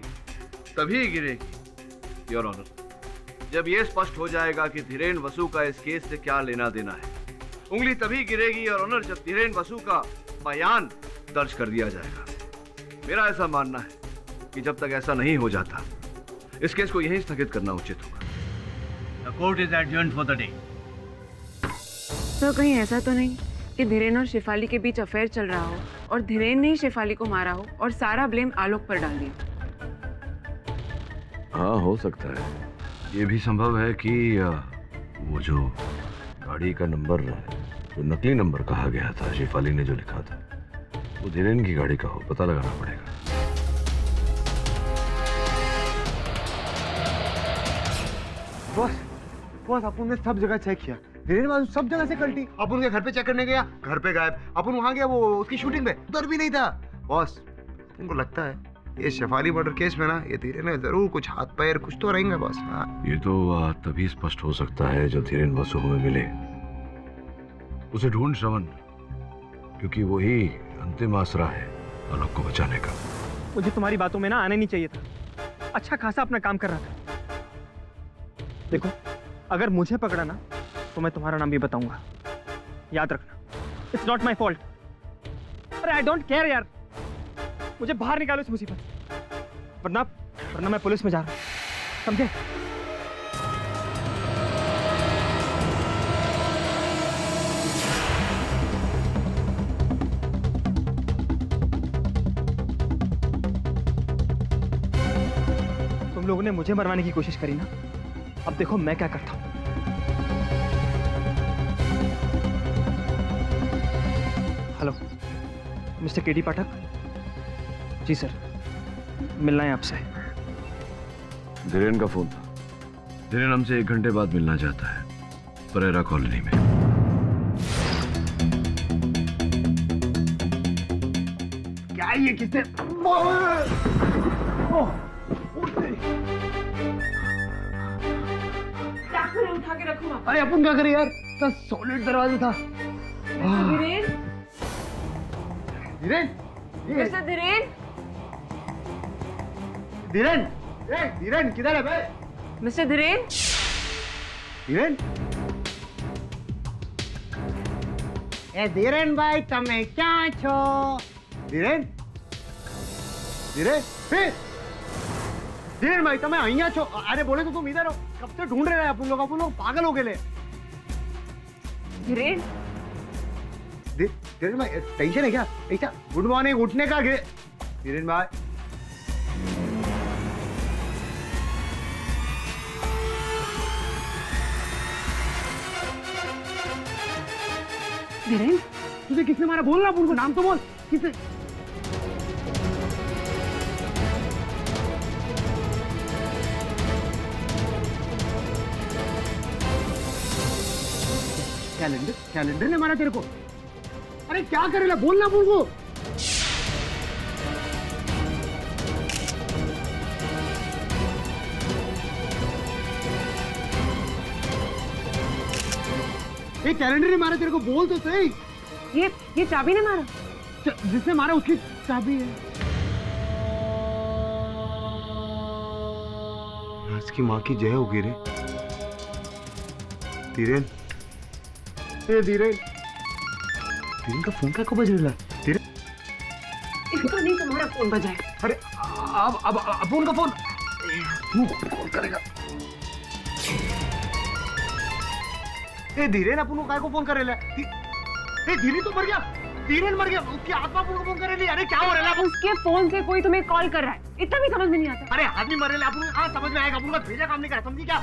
Speaker 2: तभी गिरेगी योर ऑनर जब यह स्पष्ट हो जाएगा कि धीरेन वसु का इस केस से क्या लेना देना है। उंगली तभी गिरेगी योर ऑनर जब धीरेन वसु का बयान दर्ज कर दिया जाएगा। मेरा ऐसा मानना है कि जब तक ऐसा नहीं हो जाता, इस केस को यहीं स्थगित करना उचित होगा।
Speaker 11: The court is adjourned for the day.
Speaker 3: तो कहीं ऐसा तो नहीं कि धीरेन और शेफाली के बीच अफेयर चल रहा हो और धीरेन ने ही शेफाली को मारा हो और सारा ब्लेम आलोक पर डाल दिया?
Speaker 2: हाँ, हो सकता है। ये भी संभव है कि वो जो गाड़ी का नंबर, जो नकली नंबर कहा गया था, शेफाली ने जो लिखा था, वो धीरेन की गाड़ी का हो। पता लगाना पड़ेगा।
Speaker 7: बॉस अपन ने सब जगह चेक किया। धीरेन वसु सब जगह से कल्टी। अपन के घर पे चेक करने गया, घर पे गायब। अपन वहां गया, वो उसकी शूटिंग में, उधर भी नहीं था। बॉस, उनको लगता है ये शेफाली मर्डर केस में ना, ये धीरेन है जरूर कुछ हाथ पैर कुछ तो रहेंगे बॉस। हाँ,
Speaker 2: ये तो तभी स्पष्ट हो सकता है जब धीरेन वसु हमें मिले। उसे ढूंढ श्रवण, क्योंकि वो ही अंतिम आसरा है आलोक को बचाने का।
Speaker 8: मुझे तुम्हारी बातों में ना आने नहीं चाहिए था। अच्छा खासा अपना काम कर रहा था। देखो, अगर मुझे पकड़ा ना तो मैं तुम्हारा नाम भी बताऊंगा। याद रखना, इट्स नॉट माई फॉल्ट। अरे आई डोंट केयर यार, मुझे बाहर निकालो इस मुसीबत से, वरना मैं पुलिस में जा रहा हूं, समझे? तुम लोगों ने मुझे मरवाने की कोशिश करी ना, अब देखो मैं क्या करता हूं। हेलो, मिस्टर केडी पाठक। जी सर, मिलना है आपसे।
Speaker 2: धीरेन का फोन था। धीरेन हमसे 1 घंटे बाद मिलना चाहता है, परेरा कॉलोनी में।
Speaker 7: क्या ये किसने?
Speaker 3: उठा के रखो।
Speaker 7: अरे अपन क्या करें यार, इतना सॉलिड दरवाजा था।
Speaker 3: धीरेन,
Speaker 7: धीरेन,
Speaker 3: मिस्टर धीरेन,
Speaker 7: धीरेन, धीरेन किधर है बे?
Speaker 3: मिस्टर धीरेन,
Speaker 7: धीरेन, ए धीरेन भाई तमे क्या छो? धीरेन धीरेन भाई तमे अहिया छो? अरे बोले तो तुम इधर हो, कब से ढूंढ रहे हैं अपन लोग पागल हो गए।
Speaker 3: धीरेन
Speaker 7: धीरेन भाई टेंशन है क्या? ऐसा गुड मॉर्निंग उठने का धीरेन भाई
Speaker 3: धीरेन
Speaker 7: तुझे किसने मारा? बोल ना, उनको नाम तो बोल। किसने? कैलेंडर ने मारा तेरे को? अरे क्या करेला? बोल ना उनको। ये कैलेंडर ने मारा तेरे को? बोल तो सही।
Speaker 3: ये चाबी ने मारा?
Speaker 7: जिसने मारा उसकी चाबी है। राज की माँ की जय होगी रे। धीरेन धीरेन का फोन क्या को बज रहा है? धीरेन
Speaker 3: इसका नहीं, तुम्हारा फोन बजा है।
Speaker 7: अरे अब अपुन का फोन कॉल करेगा। ए धीरेन अपन को काय को फोन करेला? ए धीरेन तो मर गया। धीरेन मर गया, उसकी आत्मा अपन को फोन करेली। अरे क्या हो रहा है?
Speaker 3: उसके फोन से कोई तुम्हें कॉल कर रहा है, इतना भी समझ में नहीं आता।
Speaker 7: अरे आदमी मर रहा है, अपन हाँ समझ में आएगा। अपन का भेजा काम नहीं कर, समझी क्या?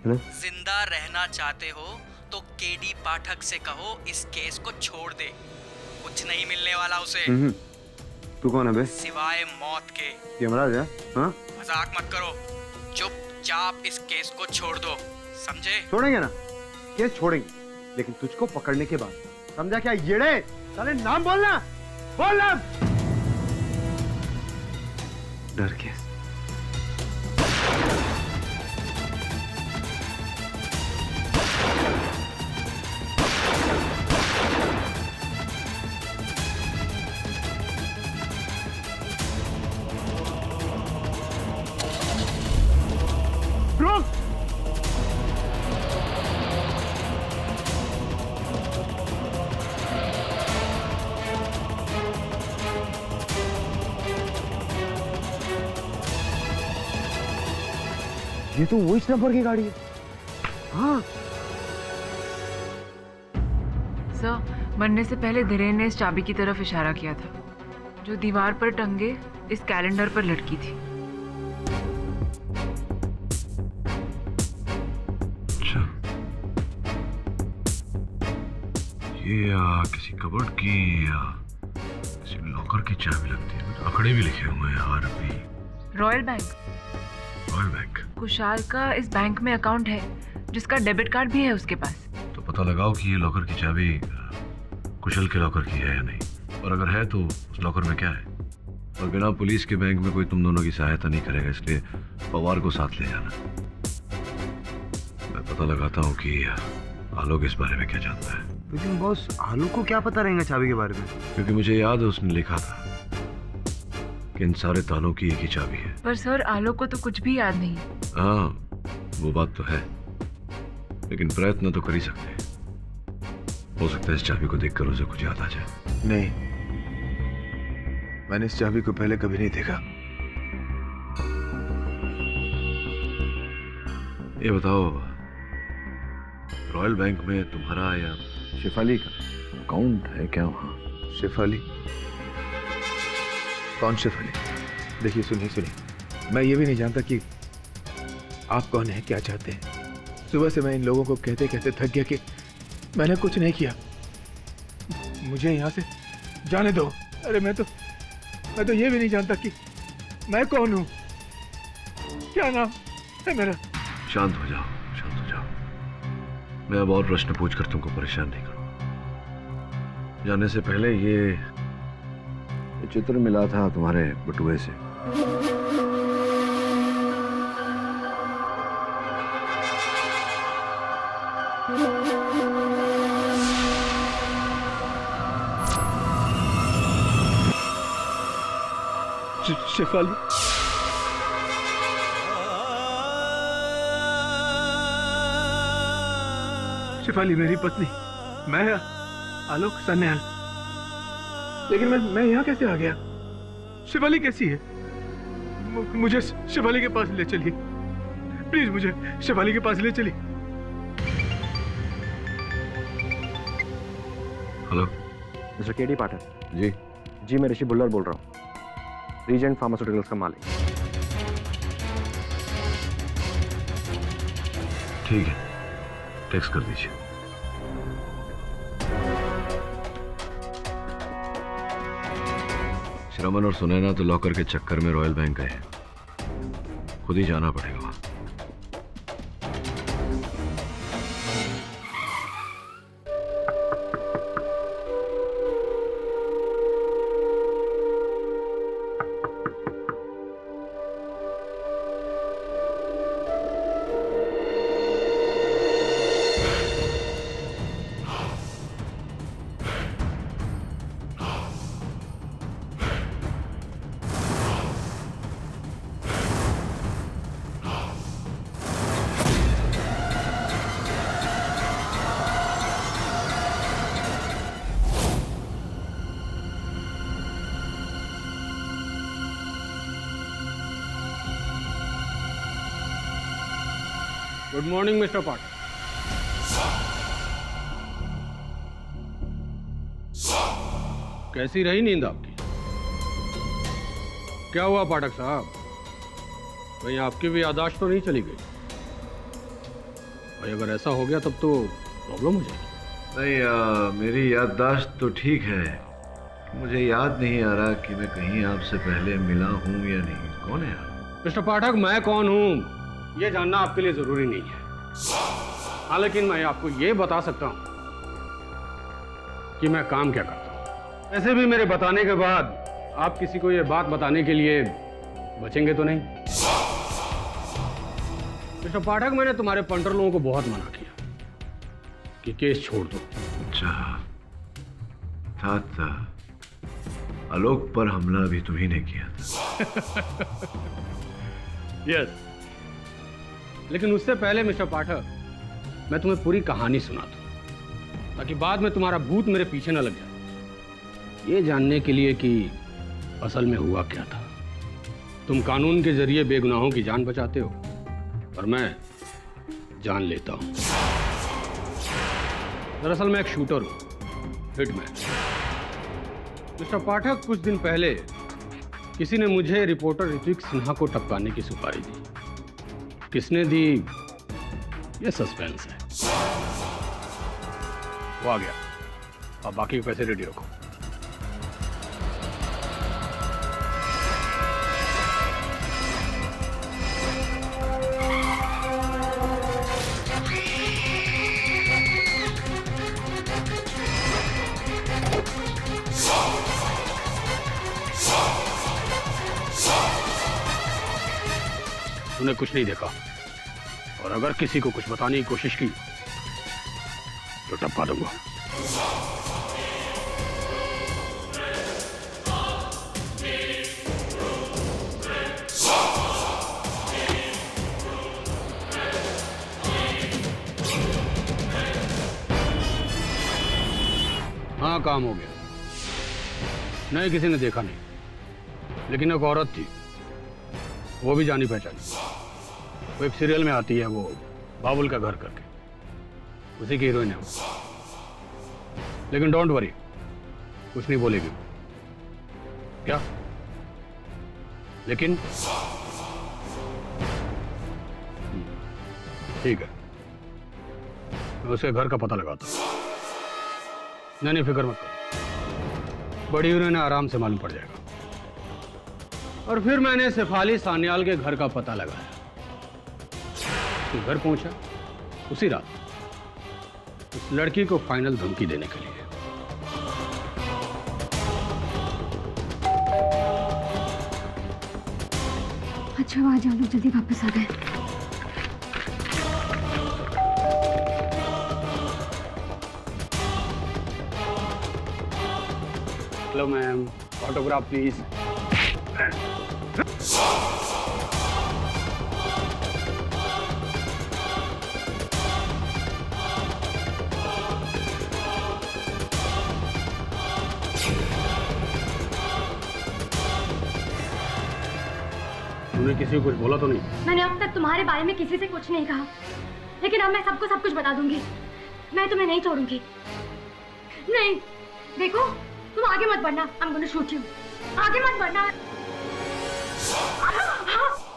Speaker 14: जिंदा रहना चाहते हो तो केडी पाठक से कहो इस केस को छोड़ दे, कुछ नहीं मिलने वाला उसे।
Speaker 4: तू कौन है बे?
Speaker 14: सिवाय मौत के।
Speaker 4: यमराज है? हाँ?
Speaker 14: मजाक मत करो, चुपचाप इस केस को छोड़ दो, समझे?
Speaker 7: छोड़ेंगे ना, केस छोड़ेंगे, लेकिन तुझको पकड़ने के बाद, समझा क्या? येड़े साले, नाम बोलना, बोल नाम। डर केस। ये तो वो इस नंबर की गाड़ी है। हाँ
Speaker 3: सर, मरने से पहले धीरेन ने इस चाबी की तरफ इशारा किया था, जो दीवार पर टंगे इस कैलेंडर पर लटकी थी।
Speaker 2: अच्छा, ये किसी कबर्ड की या किसी लॉकर की चाबी लगती है। आंकड़े भी लिखे हुए हैं, RP.
Speaker 3: Royal Bank.
Speaker 2: Royal Bank?
Speaker 3: Kushal का इस बैंक में अकाउंट है, जिसका डेबिट कार्ड भी है उसके पास।
Speaker 2: तो पता लगाओ कि ये लॉकर की चाबी कुशल के लॉकर की है या नहीं, और अगर है तो उस लॉकर में क्या है। और बिना पुलिस के बैंक में कोई तुम दोनों की सहायता नहीं करेगा, इसलिए पवार को साथ ले जाना। मैं पता लगाता हूँ कि आलोक इस बारे में क्या जानता है।
Speaker 7: लेकिन बॉस, आलोक को क्या पता रहेगा चाबी के बारे में?
Speaker 2: क्योंकि मुझे याद है उसने लिखा था कि इन सारे तालों की एक ही चाबी है।
Speaker 3: पर सर, आलोक को तो कुछ भी याद नहीं।
Speaker 2: हाँ, वो बात तो है, लेकिन प्रयत्न तो कर ही सकते हैं। हो सकता है इस चाबी को देखकर उसे कुछ याद आ जाए।
Speaker 4: नहीं, मैंने इस चाबी को पहले कभी नहीं देखा।
Speaker 2: ये बताओ, रॉयल बैंक में तुम्हारा या शेफाली का अकाउंट है क्या वहाँ?
Speaker 4: शेफाली? कौन शेफाली? देखिए, सुनिए, मैं ये भी नहीं जानता कि आप कौन है, क्या चाहते हैं। सुबह से मैं इन लोगों को कहते कहते थक गया कि मैंने कुछ नहीं किया, मुझे यहाँ से जाने दो। अरे मैं तो ये भी नहीं जानता कि मैं कौन हूँ, क्या नाम है मेरा।
Speaker 2: शांत हो जाओ, शांत हो जाओ। मैं अब और प्रश्न पूछकर तुमको परेशान नहीं करूँ। जाने से पहले ये चित्र मिला था तुम्हारे बटुए से।
Speaker 4: शेफाली? शिफाली मेरी पत्नी, मैं आलोक सान्याल। लेकिन मैं यहाँ कैसे आ गया? शिफाली कैसी है? मुझे शिफाली के पास ले चलिए प्लीज, मुझे शिफाली के पास ले चलिए।
Speaker 2: हेलो
Speaker 13: मिस्टर केडी पाठक।
Speaker 2: जी
Speaker 13: जी मैं ऋषि भुल्लर बोल रहा हूँ, रीजेंट फार्मास्यूटिकल्स का मालिक।
Speaker 2: ठीक है, टेक्स्ट कर दीजिए। श्रमन और सुनैना तो लॉकर के चक्कर में रॉयल बैंक गए हैं, खुद ही जाना पड़ेगा वहां।
Speaker 15: गुड मॉर्निंग मिस्टर पाठक। कैसी रही नींद आपकी? क्या हुआ पाठक साहब, कहीं आपकी भी याददाश्त तो नहीं चली गई? भाई अगर ऐसा हो गया तब तो प्रॉब्लम हो जाएगी।
Speaker 2: नहीं, मेरी याददाश्त तो ठीक है, मुझे याद नहीं आ रहा कि मैं कहीं आपसे पहले मिला हूं या नहीं। कौन है आप?
Speaker 15: मिस्टर पाठक, मैं कौन हूं ये जानना आपके लिए जरूरी नहीं है। हाँ, लेकिन मैं आपको ये बता सकता हूं कि मैं काम क्या करता हूं। ऐसे भी मेरे बताने के बाद आप किसी को ये बात बताने के लिए बचेंगे तो नहीं? मिस्टर पाठक, मैंने तुम्हारे पंटर लोगों को बहुत मना किया कि केस छोड़ दो।
Speaker 2: अच्छा, था आलोक पर हमला भी तुम्ही ने किया था।
Speaker 15: यस, लेकिन उससे पहले मिस्टर पाठक मैं तुम्हें पूरी कहानी सुना दूं, ताकि बाद में तुम्हारा भूत मेरे पीछे न लग जाए। ये जानने के लिए कि असल में हुआ क्या था। तुम कानून के जरिए बेगुनाहों की जान बचाते हो और मैं जान लेता हूं। दरअसल मैं एक शूटर हूं, हिटमैन। मिस्टर पाठक, कुछ दिन पहले किसी ने मुझे रिपोर्टर ऋत्विक सिन्हा को टपकाने की सुपारी दी। किसने दी ये सस्पेंस है। वो आ गया, अब बाकी के पैसे रेडी रखो। तूने कुछ नहीं देखा, और अगर किसी को कुछ बताने की कोशिश की तो टपका दूंगा। हाँ, काम हो गया। नहीं, किसी ने देखा नहीं, लेकिन एक औरत थी, वो भी जानी पहचानी। वो एक सीरियल में आती है, वो बाबुल का घर करके, उसी की हीरोइन है वो। लेकिन डोंट वरी, कुछ नहीं बोलेगी। क्या? लेकिन ठीक है, मैं उसके घर का पता लगाता हूँ। नहीं, फिक्र मत करो, बड़ी हीरोइन आराम से मालूम पड़ जाएगा। और फिर मैंने शेफाली सान्याल के घर का पता लगाया। तो घर पहुंचा उसी रात उस लड़की को फाइनल धमकी देने के लिए।
Speaker 9: अच्छा, आज आप लोग जल्दी वापस आ गए।
Speaker 15: Hello ma'am, autograph please. तुमने किसी को कुछ बोला तो नहीं?
Speaker 9: मैंने अब तक तुम्हारे बारे में किसी से कुछ नहीं कहा, लेकिन अब मैं सबको सब कुछ बता दूंगी। मैं तुम्हें नहीं छोड़ूंगी। नहीं, देखो तुम आगे मत बढ़ना। I'm gonna shoot you. आगे मत बढ़ना।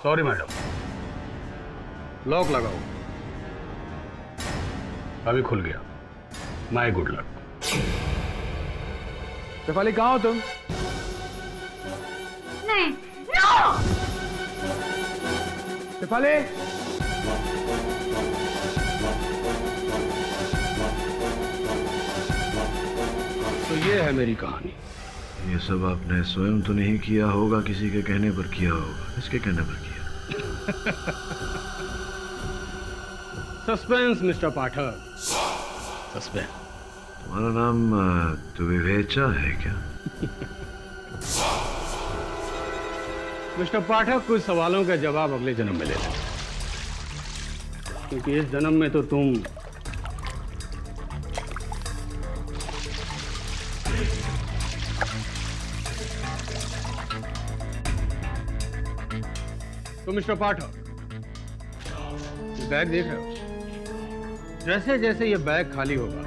Speaker 15: सॉरी मैडम, लॉक लगाओ। अभी खुल गया। My good luck.
Speaker 4: शेफाली कहाँ हो तुम?
Speaker 9: नहीं, नो!
Speaker 4: शेफाली!
Speaker 15: तो ये है मेरी कहानी।
Speaker 2: ये सब आपने स्वयं तो नहीं किया होगा, किसी के कहने पर किया होगा। इसके कहने पर किया।
Speaker 15: सस्पेंस मिस्टर पाठक, सस्पेंस।
Speaker 2: तुम्हारा नाम द्विवेचा है क्या?
Speaker 15: मिस्टर पाठक, कुछ सवालों का जवाब अगले जन्म में ले लेना, क्योंकि इस जन्म में तो तुम मिस्टर पाठक, ये बैग देख रहे हो? जैसे जैसे ये बैग खाली होगा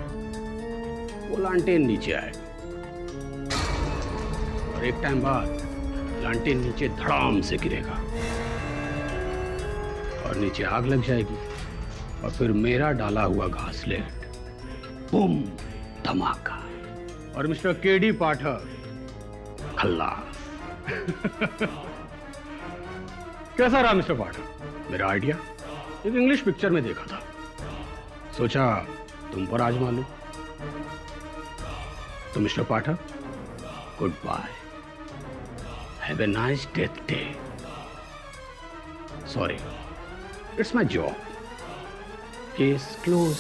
Speaker 15: वो लांटेन नीचे आएगा, और एक टाइम बाद लांटेन नीचे धड़ाम से गिरेगा और नीचे आग लग जाएगी, और फिर मेरा डाला हुआ घासलेट बूम धमाका, और मिस्टर केडी पाठक खल्लास। कैसा रहा मिस्टर पाठक मेरा आइडिया? एक इंग्लिश पिक्चर में देखा था, सोचा तुम पर आजमा लूं। तो mister Pathak, good bye, have a nice death day. Sorry, it's my job. Case close.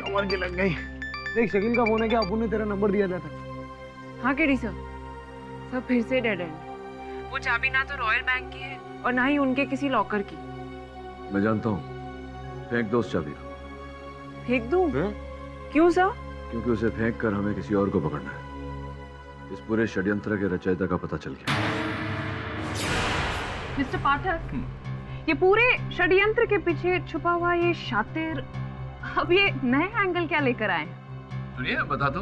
Speaker 7: कमर की लग गई। देख शकील का फोन है, क्या अपुन ने तेरा नंबर दिया था?
Speaker 3: हाँ केडी सर, सब फिर से डेड एंड। वो चाबी ना तो रॉयल बैंक की है और ना ही उनके किसी लॉकर की।
Speaker 2: मैं जानता हूँ, फेंक दो उस चाबी को।
Speaker 3: फेंक दूं? क्यों सर?
Speaker 2: क्योंकि उसे फेंक कर हमें किसी और को पकड़ना है। इस पूरे षड्यंत्र के रचयिता का पता चल गया।
Speaker 5: मिस्टर पाठक, ये पूरे षड्यंत्र के पीछे छुपा हुआ ये शातिर अब ये नए एंगल क्या लेकर आए?
Speaker 2: सुनिए, बता दो।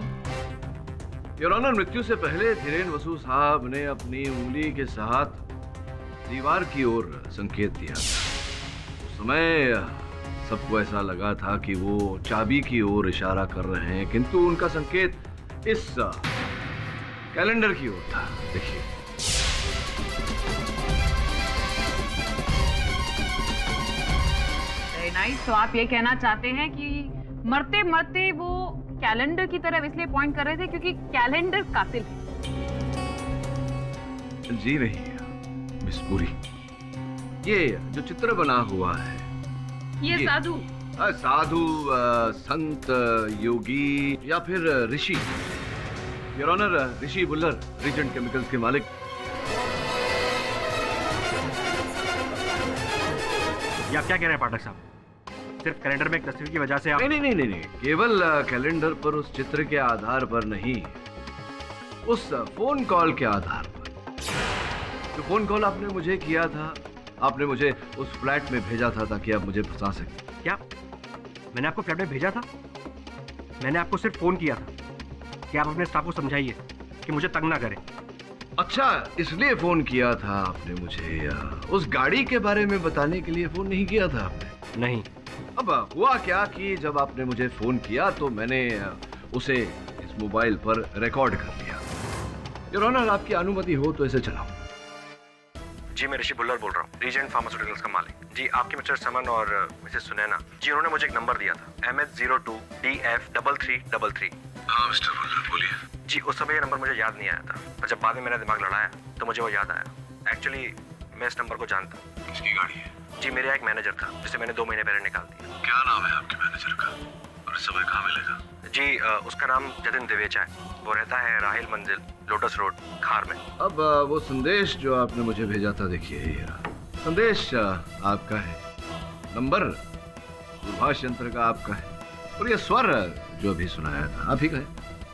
Speaker 2: योर ऑनर, मृत्यु से पहले धीरेन वसु साहब ने अपनी उंगली के साथ दीवार की ओर संकेत दिया। उस समय सबको ऐसा लगा था कि वो चाबी की ओर इशारा कर रहे हैं, किंतु उनका संकेत इस कैलेंडर की ओर था। देखिए,
Speaker 5: नाइस। तो आप ये कहना चाहते हैं कि मरते मरते वो कैलेंडर की तरफ इसलिए पॉइंट कर रहे थे क्योंकि कैलेंडर कातिल है?
Speaker 2: जी नहीं मिस पुरी, ये जो चित्र बना हुआ है
Speaker 5: ये साधु
Speaker 2: साधु संत योगी या फिर ऋषि, your honour Rishi Bullar, Regent Chemicals के मालिक।
Speaker 16: ये आप क्या कह रहे हैं पाठक साहब? सिर्फ कैलेंडर में एक तस्वीर की वजह से आप
Speaker 2: नहीं, केवल कैलेंडर पर उस चित्र के आधार पर नहीं, उस फोन कॉल के आधार पर। जो फोन कॉल आपने मुझे किया था, आपने मुझे उस फ्लैट में भेजा था ताकि आप मुझे फंसा सकें।
Speaker 16: क्या मैंने आपको फ्लैट में भेजा था? मैंने आपको सिर्फ फोन किया था कि आप अपने स्टाफ को समझाइए कि मुझे तंग ना करें।
Speaker 2: अच्छा, इसलिए फोन किया था आपने मुझे? उस गाड़ी के बारे में बताने के लिए फोन नहीं किया था आपने?
Speaker 16: नहीं।
Speaker 2: अब हुआ क्या कि जब आपने मुझे फोन किया तो मैंने उसे इस मोबाइल पर रिकॉर्ड कर लिया। योर ऑनर, आपकी अनुमति हो तो इसे चलाओ।
Speaker 16: जी, मैं ऋषि बुल्लर बोल रहा हूँ, रीजेंट फार्मास्यूटिकल्स का मालिक। जी, आपके मिस्टर समन और मिसेस सुनैना जी, उन्होंने मुझे एक नंबर दिया था, MH02DF3333।
Speaker 2: हाँ मिस्टर बुल्लर, बोलिए।
Speaker 16: जी, उस समय ये नंबर मुझे याद नहीं आया था, पर जब बाद में मेरा दिमाग लड़ाया तो मुझे वो याद आया। एक्चुअली मैं इस नंबर को जानता हूँ।
Speaker 2: किसकी गाड़ी है?
Speaker 16: जी, मेरे यहाँ एक मैनेजर था जिसे मैंने 2 महीने पहले निकाल दिया।
Speaker 2: क्या नाम है आपके मैनेजर का और इस समय कहाँ मिलेगा?
Speaker 16: जी, उसका नाम जतिन दिवेचा है। वो रहता है राहिल मंजिल, लोटस रोड, खार में।
Speaker 2: अब वो संदेश जो आपने मुझे भेजा था, देखिए ये संदेश आपका है, नंबर दूरभाष यंत्र का आपका है, और ये स्वर जो भी सुनाया था आप ही का है।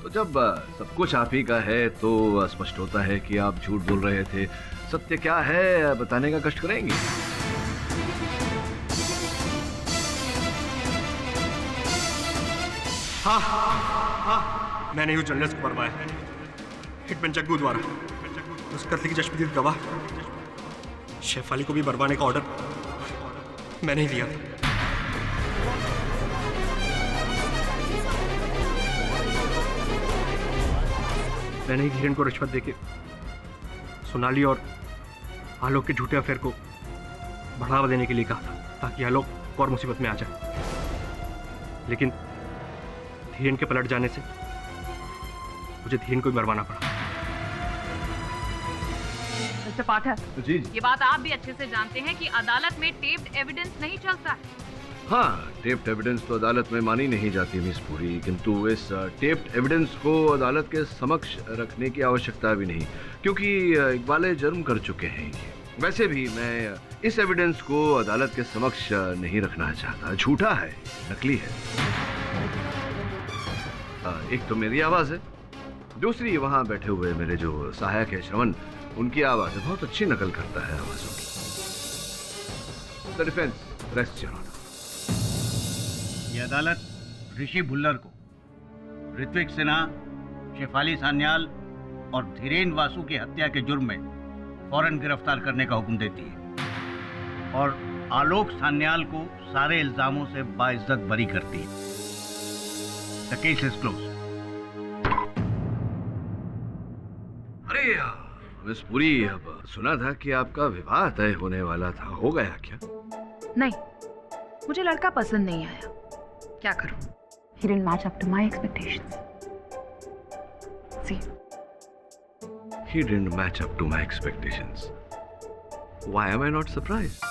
Speaker 2: तो जब सब कुछ आप ही का है तो स्पष्ट होता है कि आप झूठ बोल रहे थे। सत्य क्या है बताने का कष्ट करेंगे?
Speaker 16: हाँ, मैंने ही जर्नलिस्ट को मरवाया, हिटमैन जग्गू द्वारा। उस कत्ल की चश्मदीद गवाह शेफाली को भी मरवाने का ऑर्डर मैंने ही दिया था। मैंने ही धीरेन को रिश्वत देके सोनाली और आलोक के झूठे अफेयर को बढ़ावा देने के लिए कहा था ताकि आलोक और मुसीबत में आ जाए। लेकिन धीरेन के पलट जाने से मुझे धीरेन को ही मरवाना पड़ा।
Speaker 5: मिस्टर पाठक
Speaker 2: जी,
Speaker 5: ये बात आप भी अच्छे से जानते हैं कि अदालत में टेप्ड एविडेंस नहीं चलता है।
Speaker 2: हाँ, टेप्ड एविडेंस तो अदालत में मानी नहीं जाती मिस पूरी, किंतु इस टेप्ड एविडेंस को अदालत के समक्ष रखने की आवश्यकता भी नहीं, क्योंकि इकबाल जुर्म कर चुके हैं। वैसे भी मैं इस एविडेंस को अदालत के समक्ष नहीं रखना चाहता। झूठा है, नकली है। एक तो मेरी आवाज है, दूसरी वहां बैठे हुए मेरे जो सहायक है श्रवण, उनकी आवाज है, बहुत अच्छी नकल करता है आवाजों की। The defence rest your honour.
Speaker 11: ये अदालत ऋषि भुल्लर को ऋत्विक सिन्हा, शेफाली सान्याल और धीरेन वासु की हत्या के जुर्म में फौरन गिरफ्तार करने का हुक्म देती है और आलोक सान्याल को सारे इल्जामों से बाइज्जत बरी करती है। The case is close.
Speaker 2: अरे मिस पुरी, अब सुना था कि आपका विवाह तय होने वाला था, हो गया क्या?
Speaker 5: नहीं, मुझे लड़का पसंद नहीं आया। क्या करूं? He didn't match up to my expectations. See.
Speaker 2: He didn't match up to my expectations. Why am I not surprised?